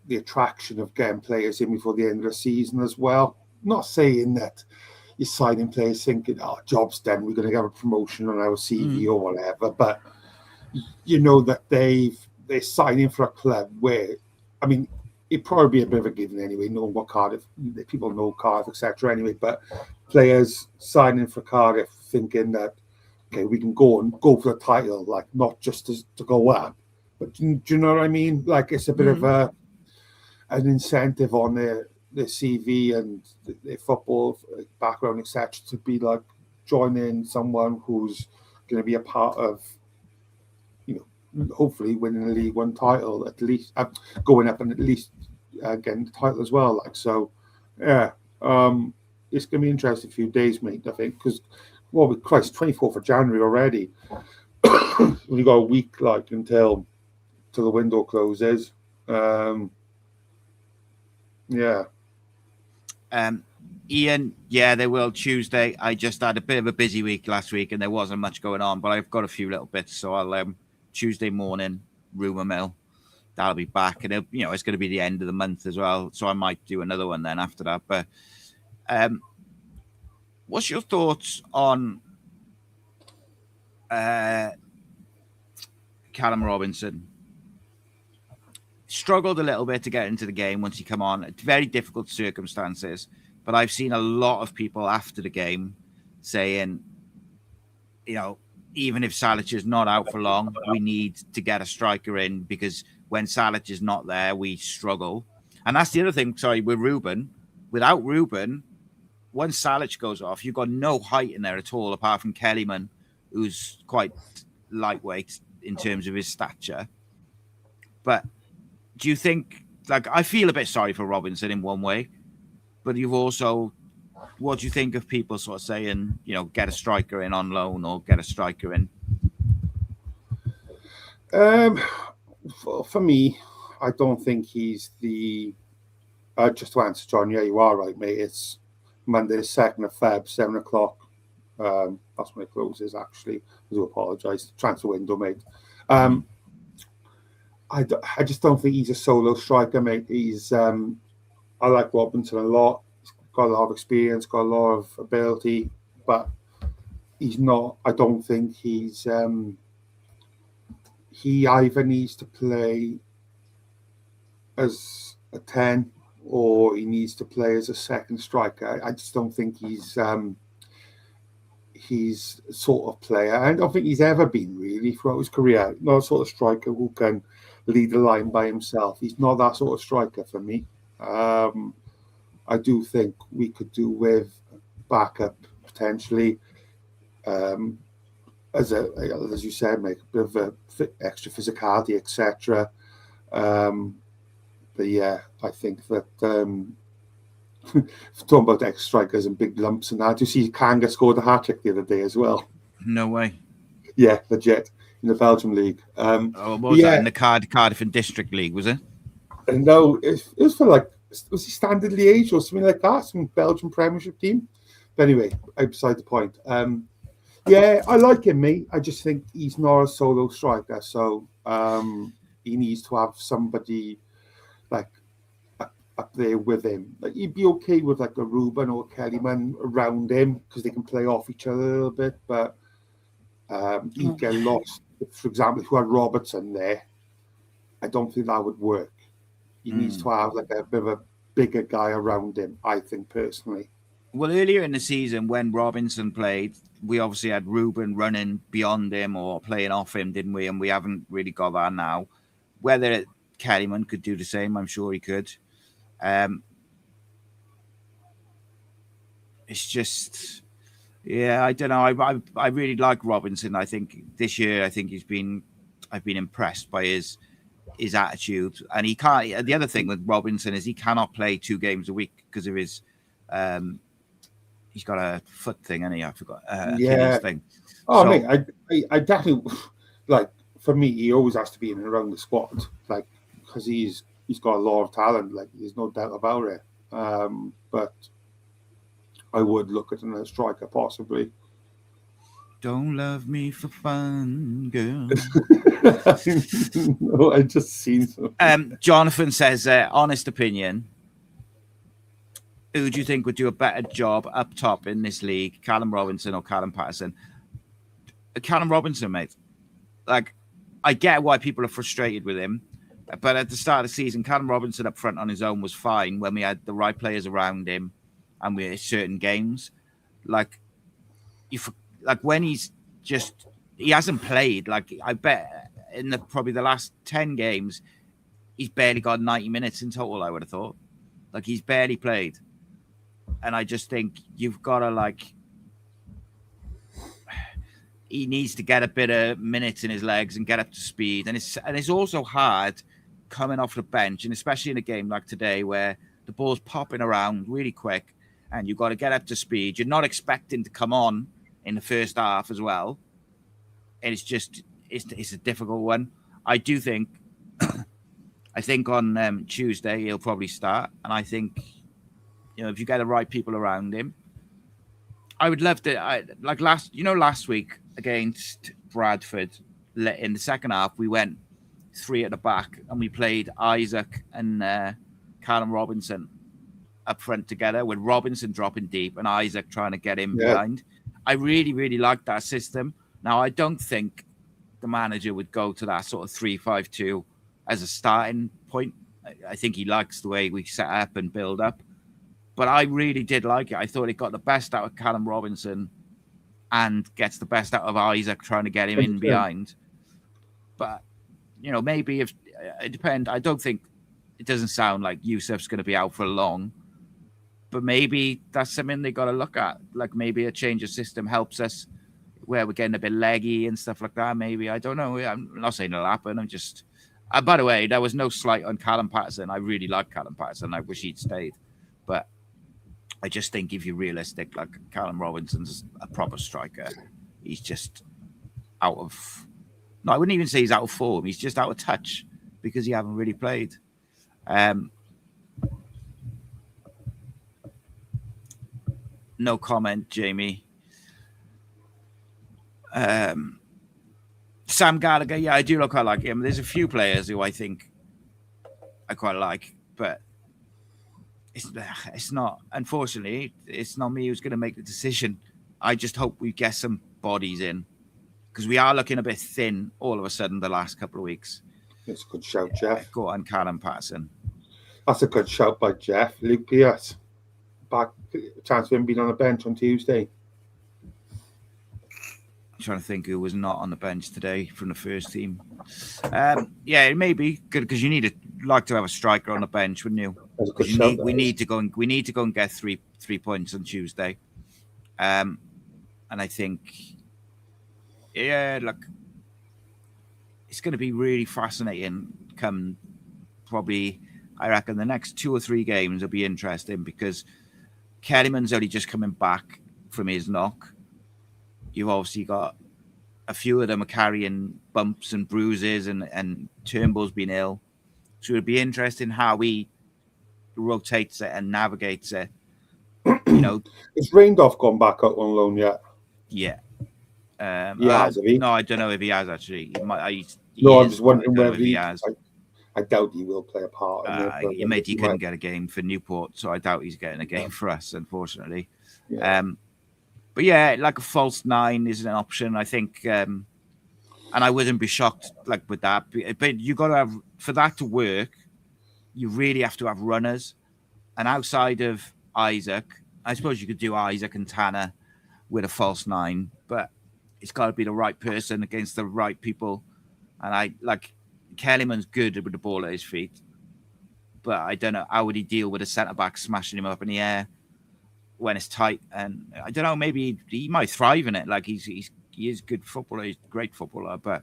the attraction of getting players in before the end of the season as well. Not saying that you're signing players thinking, job's done, we're going to have a promotion on our CV or whatever. But you know that they're signing for a club where, I mean, it'd probably be a bit of a given anyway, knowing what Cardiff, people know Cardiff, etc. anyway, but players signing for Cardiff thinking that, okay, we can go for the title, not just to go up. But do you know what I mean? It's a bit of an incentive on their CV and their football background, etc., to be joining someone who's going to be a part of, hopefully winning the League One title, at least going up and at least getting the title as well. So, yeah, it's going to be an interesting few days, mate. I think because, Christ, 24th of January already. We got a week until the window closes. Yeah. Ian, yeah, they will Tuesday. I just had a bit of a busy week last week and there wasn't much going on, but I've got a few little bits. So I'll Tuesday morning, rumour mill. That'll be back, and it's going to be the end of the month as well. So I might do another one then after that. But what's your thoughts on Callum Robinson? Struggled a little bit to get into the game once he come on. It's very difficult circumstances, but I've seen a lot of people after the game saying, even if Salech is not out for long, we need to get a striker in because when Salech is not there, we struggle. And that's the other thing, with Ruben. Without Ruben, once Salech goes off, you've got no height in there at all, apart from Kellyman, who's quite lightweight in terms of his stature. But do you think, I feel a bit sorry for Robinson in one way, but you've also, what do you think of people sort of saying, get a striker in on loan or get a striker in? For me, I don't think he's the. Just to answer, John, yeah, you are right, mate. It's Monday, the 2nd of Feb, 7 o'clock. That's when it closes, actually. I do apologise. Transfer window, mate. I just don't think he's a solo striker, mate. I like Robinson a lot. He's got a lot of experience, got a lot of ability, but he's not. I don't think he's. He either needs to play as a 10 or he needs to play as a second striker. I just don't think he's sort of player. I don't think he's ever been really throughout his career. Not a sort of striker who can lead the line by himself. He's not that sort of striker for me. I do think we could do with backup potentially. As you said, make a bit of extra physicality, etc. But yeah, I think that talking about ex strikers and big lumps and that, you see Kanga scored a hat trick the other day as well. No way. Yeah, legit in the Belgium league. What was that in the Cardiff and District League? Was it? No, it was for like, was he Standard Liège or something like that? Some Belgian Premiership team. But anyway, beside the point. Yeah, I like him, mate. I just think he's not a solo striker, so he needs to have somebody like up there with him. Like he'd be okay with like a Ruben or a Kellyman around him because they can play off each other a little bit, but he'd get lost. For example, if we had Robertson there, I don't think that would work. He needs to have like a bit of a bigger guy around him, I think, personally. Well, earlier in the season when Robinson played, we obviously had Ruben running beyond him or playing off him, didn't we? And we haven't really got that now. Whether Kellyman could do the same, I'm sure he could. It's just, yeah, I don't know. I really like Robinson. I think this year, I've been impressed by his attitude. And he can't. The other thing with Robinson is he cannot play 2 games a week because of his. He's got a foot thing, and I forgot. Achilles thing. Oh, so, mate, I definitely like. For me, he always has to be in and around the squad, like because he's got a lot of talent. Like there's no doubt about it. But I would look at another striker possibly. Don't love me for fun, girl. No, I just seen something. Jonathan says, honest opinion. Who do you think would do a better job up top in this league, Callum Robinson or Callum Patterson? Callum Robinson, mate. Like, I get why people are frustrated with him, but at the start of the season, Callum Robinson up front on his own was fine when we had the right players around him and we had certain games. Like when he hasn't played. Like, I bet in probably the last 10 games, he's barely got 90 minutes in total, I would have thought. Like, he's barely played. And I just think you've got to, he needs to get a bit of minutes in his legs and get up to speed. And it's also hard coming off the bench, and especially in a game like today where the ball's popping around really quick and you've got to get up to speed. You're not expecting to come on in the first half as well. And it's a difficult one. I do think, I think on Tuesday he'll probably start. And I think, if you get the right people around him, I would love to. Last week against Bradford, in the second half, we went 3 at the back and we played Isaac and Callum Robinson up front together, with Robinson dropping deep and Isaac trying to get in behind. I really, really like that system. Now, I don't think the manager would go to that sort of 3-5-2 as a starting point. I think he likes the way we set up and build up. But I really did like it. I thought it got the best out of Callum Robinson and gets the best out of Isaac trying to get him in behind. But, maybe if it depends. I don't think it doesn't sound like Yusuf's going to be out for long. But maybe that's something they got to look at. Like maybe a change of system helps us where we're getting a bit leggy and stuff like that. Maybe. I don't know. I'm not saying it'll happen. I'm just... by the way, there was no slight on Callum Patterson. I really like Callum Patterson. I wish he'd stayed. But I just think if you're realistic, like Callum Robinson's a proper striker. He's just out of... No, I wouldn't even say he's out of form. He's just out of touch because he hasn't really played. No comment, Jamie. Sam Gallagher, yeah, I do quite like him. There's a few players who I think I quite like, but it's not, unfortunately, it's not me who's going to make the decision. I just hope we get some bodies in because we are looking a bit thin all of a sudden the last couple of weeks. It's a good shout, Jeff. Go on, Callum Patterson. That's a good shout by Jeff. Luke Pierce, back, chance of him being on the bench on Tuesday. trying to think who was not on the bench today from the first team. Yeah, it may be good because you need to have a striker on the bench, wouldn't you? We need to go and get three points on Tuesday. And I think, yeah, look, it's going to be really fascinating. Come probably, I reckon the next 2 or 3 games will be interesting because Kellyman's only just coming back from his knock. You've obviously got a few of them are carrying bumps and bruises, and Turnbull's been ill. So it'll be interesting how he rotates it and navigates it. You know, has Reindorf gone back out on loan yet? Yeah. Has he? No, I don't know if he has actually. I'm just wondering whether he has. I doubt he will play a part. He couldn't get a game for Newport, so I doubt he's getting a game for us, unfortunately. Yeah. But yeah, like a false 9 is an option, I think. And I wouldn't be shocked like with that. But you got to have, for that to work, you really have to have runners. And outside of Isaac, I suppose you could do Isaac and Tanner with a false 9, but it's got to be the right person against the right people. And I like Kellyman's good with the ball at his feet, but I don't know how would he deal with a centre back smashing him up in the air when it's tight. And I don't know, maybe he might thrive in it. Like he is good footballer, he's a great footballer, but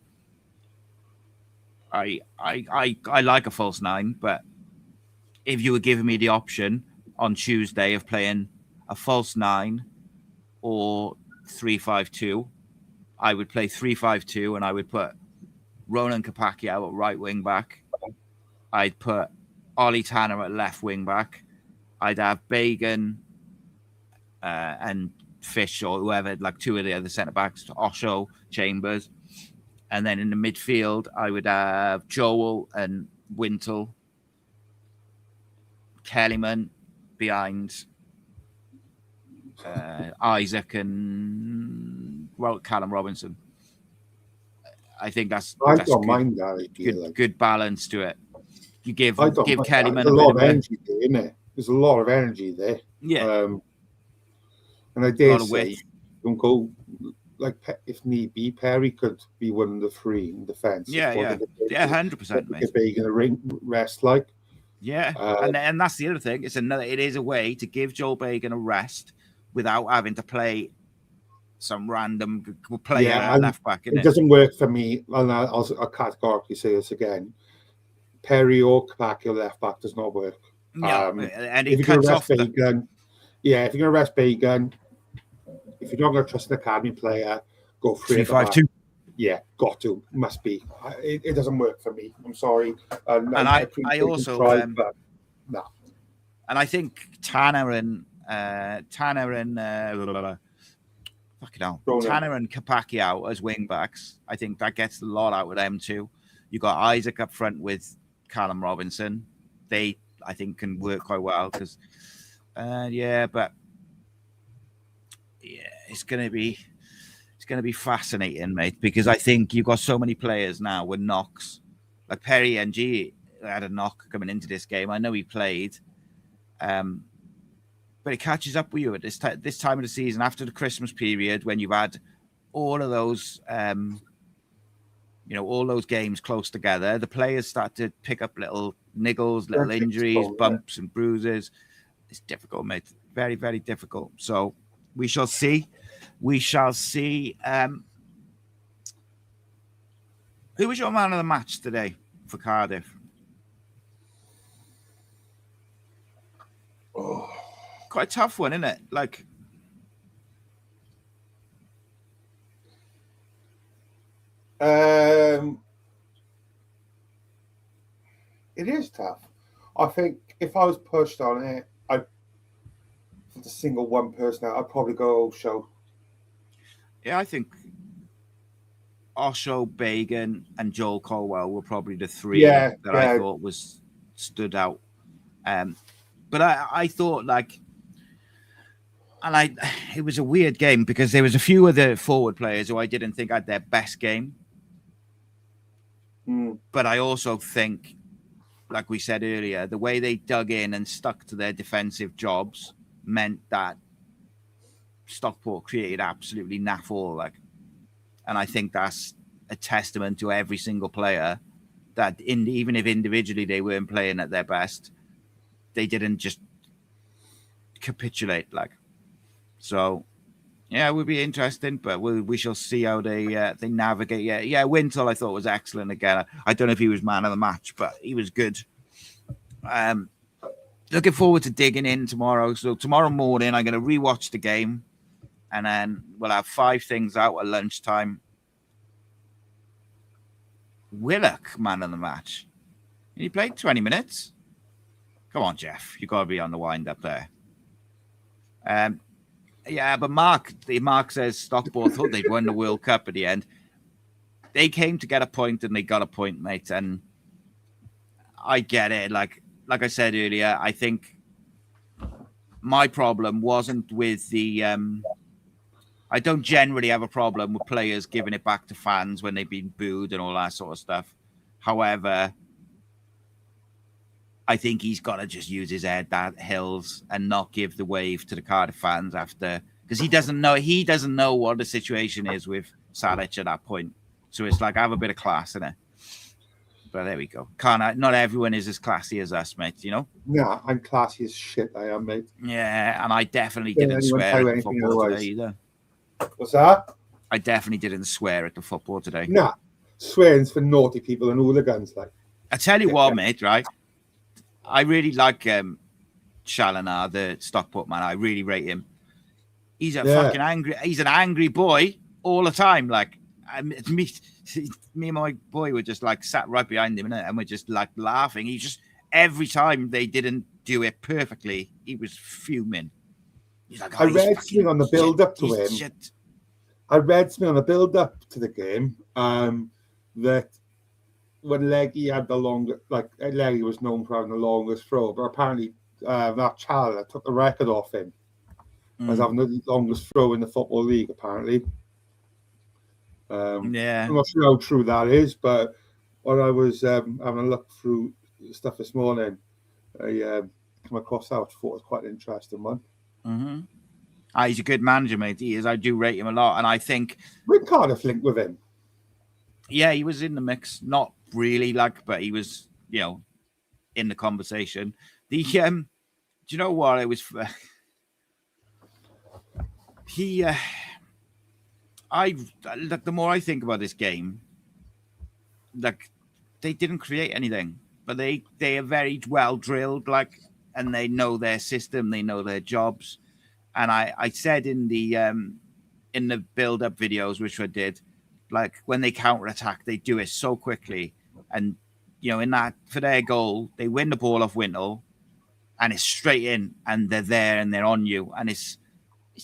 I like a false 9. But if you were giving me the option on Tuesday of playing a false 9 or 3-5-2, I would play 3-5-2 and I would put Ronan Kapaki out at right wing back. I'd put Ollie Tanner at left wing back. I'd have Bagan and Fish or whoever, like 2 of the other centre backs, Osho, Chambers. And then in the midfield, I would have Joel and Wintle, Kellyman behind Isaac and Callum Robinson. I think that's don't mind that. Good balance to it. You give Kellyman a lot of energy there, isn't it? There's a lot of energy there. Yeah. And I dare say, don't go like if need be, Perry could be one of the 3 in defence. Yeah, 100%. If they're going to rest, like. Yeah, and that's the other thing. It is a way to give Joel Bagan a rest without having to play some random player left back. It doesn't work for me. And I'll categorically say this again: Perry or Kapaki left back does not work. No, and it cuts off Bagan. Yeah, if you're going to rest Bagan, if you're not going to trust an academy player, go 3-5-2. Yeah, got to. Must be. It doesn't work for me. I'm sorry. And I also try, but no. And I think Tanner and Kapaki out as wing backs. I think that gets a lot out of them too. You got Isaac up front with Callum Robinson. They, I think, can work quite well because, it's going to be fascinating, mate, because I think you've got so many players now with knocks. Like Perry NG had a knock coming into this game. I know he played, but it catches up with you at this time of the season after the Christmas period when you've had all of those, all those games close together. The players start to pick up little niggles, little injuries, bumps and bruises. It's difficult, mate. Very, very difficult. So we shall see. We shall see. Who was your man of the match today for Cardiff? Oh. Quite a tough one, isn't it? Like, it is tough. I think if I was pushed on it, for the single one person out, I'd probably go Osho. Yeah, I think Osho, Bagan, and Joel Colwell were probably the 3 that I thought stood out. But I thought it was a weird game because there was a few of the forward players who I didn't think had their best game. But I also think, like we said earlier, the way they dug in and stuck to their defensive jobs meant that Stockport created absolutely naff all. Like And I think that's a testament to every single player that even if individually they weren't playing at their best, they didn't just capitulate. So. Yeah, it would be interesting, but we shall see how they navigate. Yeah, Wintle I thought was excellent again. I don't know if he was man of the match, but he was good. Looking forward to digging in tomorrow. So tomorrow morning I'm going to rewatch the game, and then we'll have 5 things out at lunchtime. Willock, man of the match. He played 20 minutes. Come on, Jeff. You got to be on the wind up there. Yeah, but Mark says Stockport thought they'd won the World Cup at the end. They came to get a point and they got a point, mate. And I get it. Like I said earlier, I think my problem wasn't with the. I don't generally have a problem with players giving it back to fans when they've been booed and all that sort of stuff. However, I think he's got to just use his head that hills and not give the wave to the Cardiff fans after, because he doesn't know what the situation is with Salech at that point. So it's like, have a bit of class in it. But there we go. Not everyone is as classy as us, mate, you know? Yeah, I'm classy as shit, I am, mate. Yeah, and I definitely didn't swear at the football today either. What's that? I definitely didn't swear at the football today. Nah, swearing's for naughty people and hooligans, like. I tell you what, mate, right? I really like Chaloner, the Stockport man. I really rate him. He's fucking angry. He's an angry boy all the time. Like, me and my boy were just like sat right behind him and we're just like laughing. He just, every time they didn't do it perfectly, he was fuming. He's like, I read something on the build-up to him. Shit. I read something on the build-up to the game that when Leggy had the longest, like Leggy was known for having the longest throw, but apparently that Chaloner took the record off him as having the longest throw in the Football League, apparently. I'm not sure how true that is, but when I was having a look through stuff this morning, I came across that, which I thought was quite an interesting one. Mm-hmm. He's a good manager, mate. He is. I do rate him a lot, and I think when Cardiff linked with him. Yeah, he was in the mix. Not really, but he was, in the conversation. Do you know what? It was the more I think about this game, they didn't create anything, but they are very well drilled, and they know their system, they know their jobs. And I said in the build-up videos, which I did, when they counter-attack, they do it so quickly. And, in that, for their goal, they win the ball off Wintle, and it's straight in, and they're there, and they're on you. And it's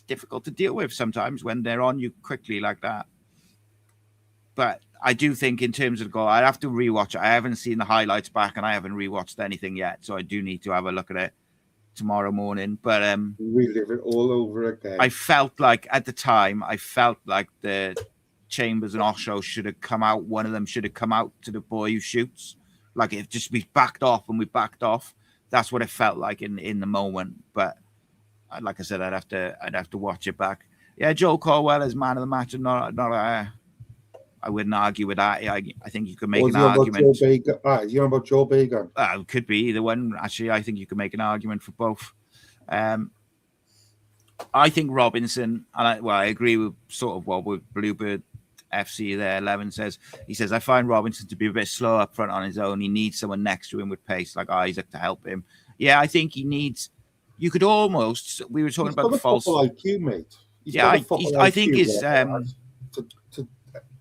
difficult to deal with sometimes when they're on you quickly like that. But I do think in terms of the goal, I'd have to rewatch it. I haven't seen the highlights back, and I haven't rewatched anything yet, so I do need to have a look at it tomorrow morning. But relive it all over again. I felt like at the time, the Chambers and Osho should have come out. One of them should have come out to the boy who shoots. If just we backed off and we backed off. That's what it felt like in the moment. But like I said, I'd have to watch it back. Yeah, Joel Colwell is man of the match, and I wouldn't argue with that. I think you could make an argument. You know about Joe Bagan? It could be either one. Actually, I think you could make an argument for both. I think Robinson, and I agree with with Bluebird FC there. 11 says, I find Robinson to be a bit slow up front on his own. He needs someone next to him with pace like Isaac to help him. Yeah, I think he needs. You could almost. We were talking about the false IQ, mate. I think his to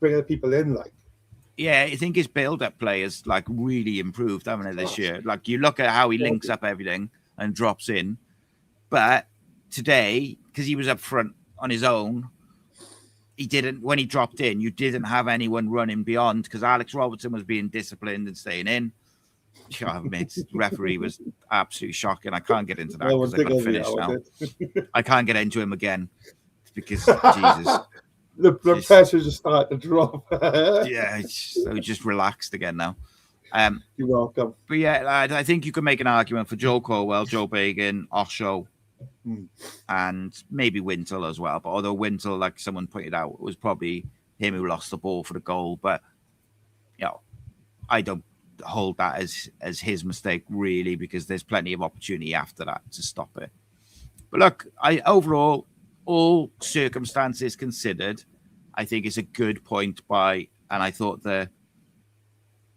bring other people in, Yeah, I think his build-up play has really improved, haven't it, this year? You look at how he links up everything and drops in, but today, because he was up front on his own, he didn't. When he dropped in, you didn't have anyone running beyond because Alex Robertson was being disciplined and staying in. The referee was absolutely shocking. I can't get into that because I got to finish now. I can't get into him again because Jesus. The pressure just started to drop. Yeah, so just relaxed again now. You're welcome. But yeah, I think you can make an argument for Joe Colwell, Joe Bagan, Osho, and maybe Wintle as well. But although Wintle, like someone pointed out, was probably him who lost the ball for the goal. But I don't hold that as his mistake really, because there's plenty of opportunity after that to stop it. But look, overall, all circumstances considered, I think it's a good point and I thought the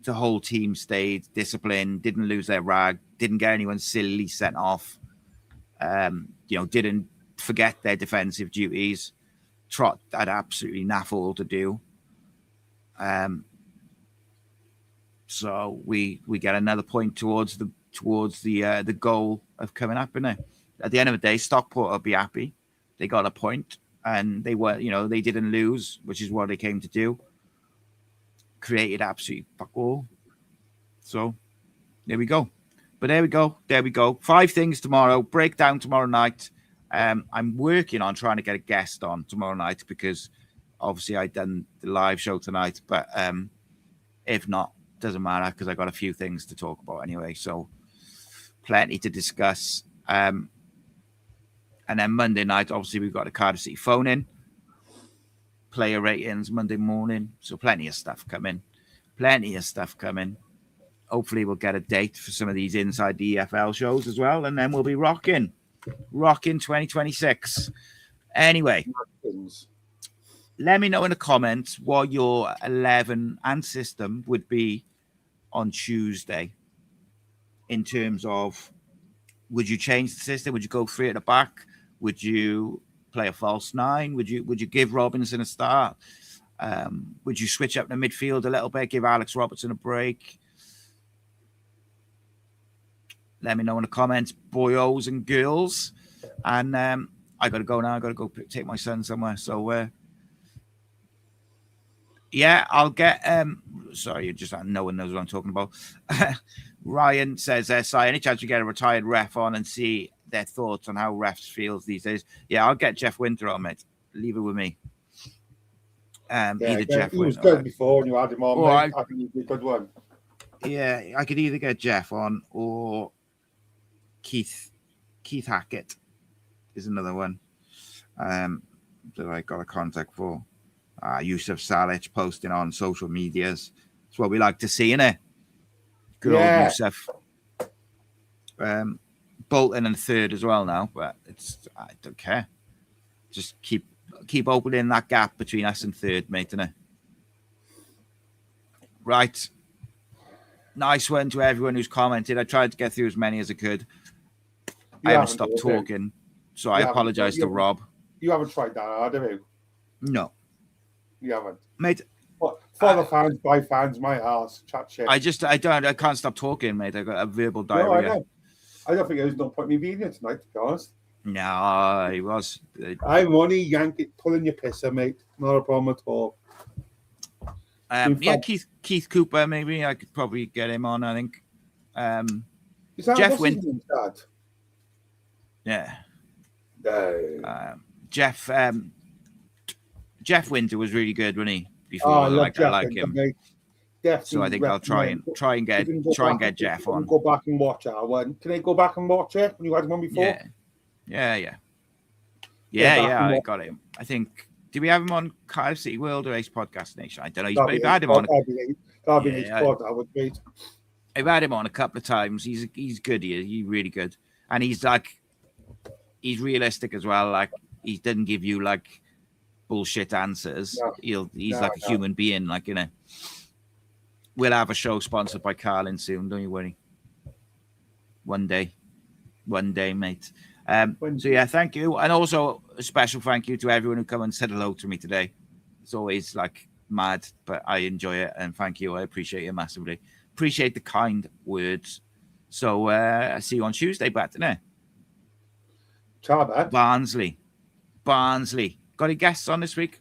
whole team stayed disciplined, didn't lose their rag, didn't get anyone silly sent off, didn't forget their defensive duties. Trot had absolutely naff all to do. So we get another point towards the goal of coming up, innit? At the end of the day, Stockport will be happy. They got a point, and they they didn't lose, which is what they came to do. Created absolutely fuck all. So there we go. But there we go. 5 things tomorrow. Breakdown tomorrow night. I'm working on trying to get a guest on tomorrow night, because obviously I've done the live show tonight. But if not, doesn't matter, because I got a few things to talk about anyway. So plenty to discuss. And then Monday night, obviously, we've got a Cardiff City phone in. Player ratings Monday morning. So plenty of stuff coming. Hopefully we'll get a date for some of these inside the EFL shows as well. And then we'll be rocking 2026. Anyway, let me know in the comments what your 11 and system would be on Tuesday, in terms of, would you change the system? Would you go 3 at the back? Would you play a false 9? Would you give Robinson a start? Would you switch up the midfield a little bit, give Alex Robertson a break? Let me know in the comments, boyos and girls. And I got to go now. I got to go take my son somewhere. So, I'll get... sorry, no one knows what I'm talking about. Ryan says, any chance you get a retired ref on and see their thoughts on how refs feels these days? Yeah, I'll get Jeff Winter on, mate. Leave it with me. Either Jeff he was good before, and you had him on. I think he'd be a good one. Yeah, I could either get Jeff on or Keith Hackett is another one that I got a contact for. Yusuf Salech posting on social medias. It's what we like to see, innit? Good old Yusuf. Bolton in 3rd as well now, but I don't care. Just keep opening that gap between us and 3rd, mate, innit? Right. Nice one to everyone who's commented. I tried to get through as many as I could. I haven't stopped talking, so I apologize to Rob. You haven't tried that hard, have you? No. You haven't. Mate. For the fans, by fans, my house, chat shit. I can't stop talking, mate. I got a verbal diarrhea. No, I don't think there was no point in me being here tonight, to be honest. No, he was. I'm only pulling your pisser, mate. Not a problem at all. Keith Cooper, maybe I could probably get him on. I think. Is that Jeff Winter? Yeah. No. Jeff Winter was really good, wasn't he? Before, I like him. Mate. So I think I'll try and get Jeff on. Go back and watch that one. Can I go back and watch it when you had one before? Yeah. I got him. I think. Did we have him on Cardiff City World or Ace Podcast Nation? I don't know. I've had him on. I've had him on a couple of times. He's good. He's really good, and he's realistic as well. Like, he doesn't give you like bullshit answers. He's like a human being. Like, you know. We'll have a show sponsored by Carlin soon. Don't you worry. One day, mate. So yeah, thank you, and also a special thank you to everyone who come and said hello to me today. It's always like mad, but I enjoy it, and thank you. I appreciate it massively. Appreciate the kind words. So I see you on Tuesday, back tonight. Ciao, man. Barnsley. Got any guests on this week?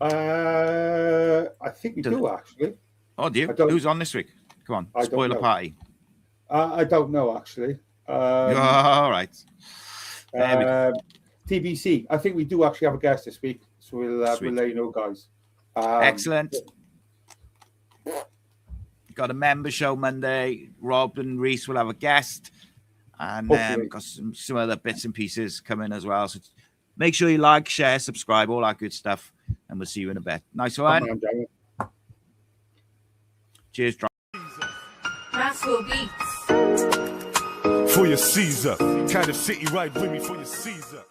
I think we do actually. Oh, do you? Who's on this week? Come on, spoiler party. I don't know actually. All right. TBC. I think we do actually have a guest this week, so we'll let you know, guys. Excellent. Got a member show Monday. Rob and Reese will have a guest, and got some other bits and pieces coming as well. So make sure you like, share, subscribe, all that good stuff. and we'll see you in a bit. Nice Come one. on, Jamie. Cheers, John. Rascal Beats. For your Caesar. Cardiff City, ride with me for your Caesar.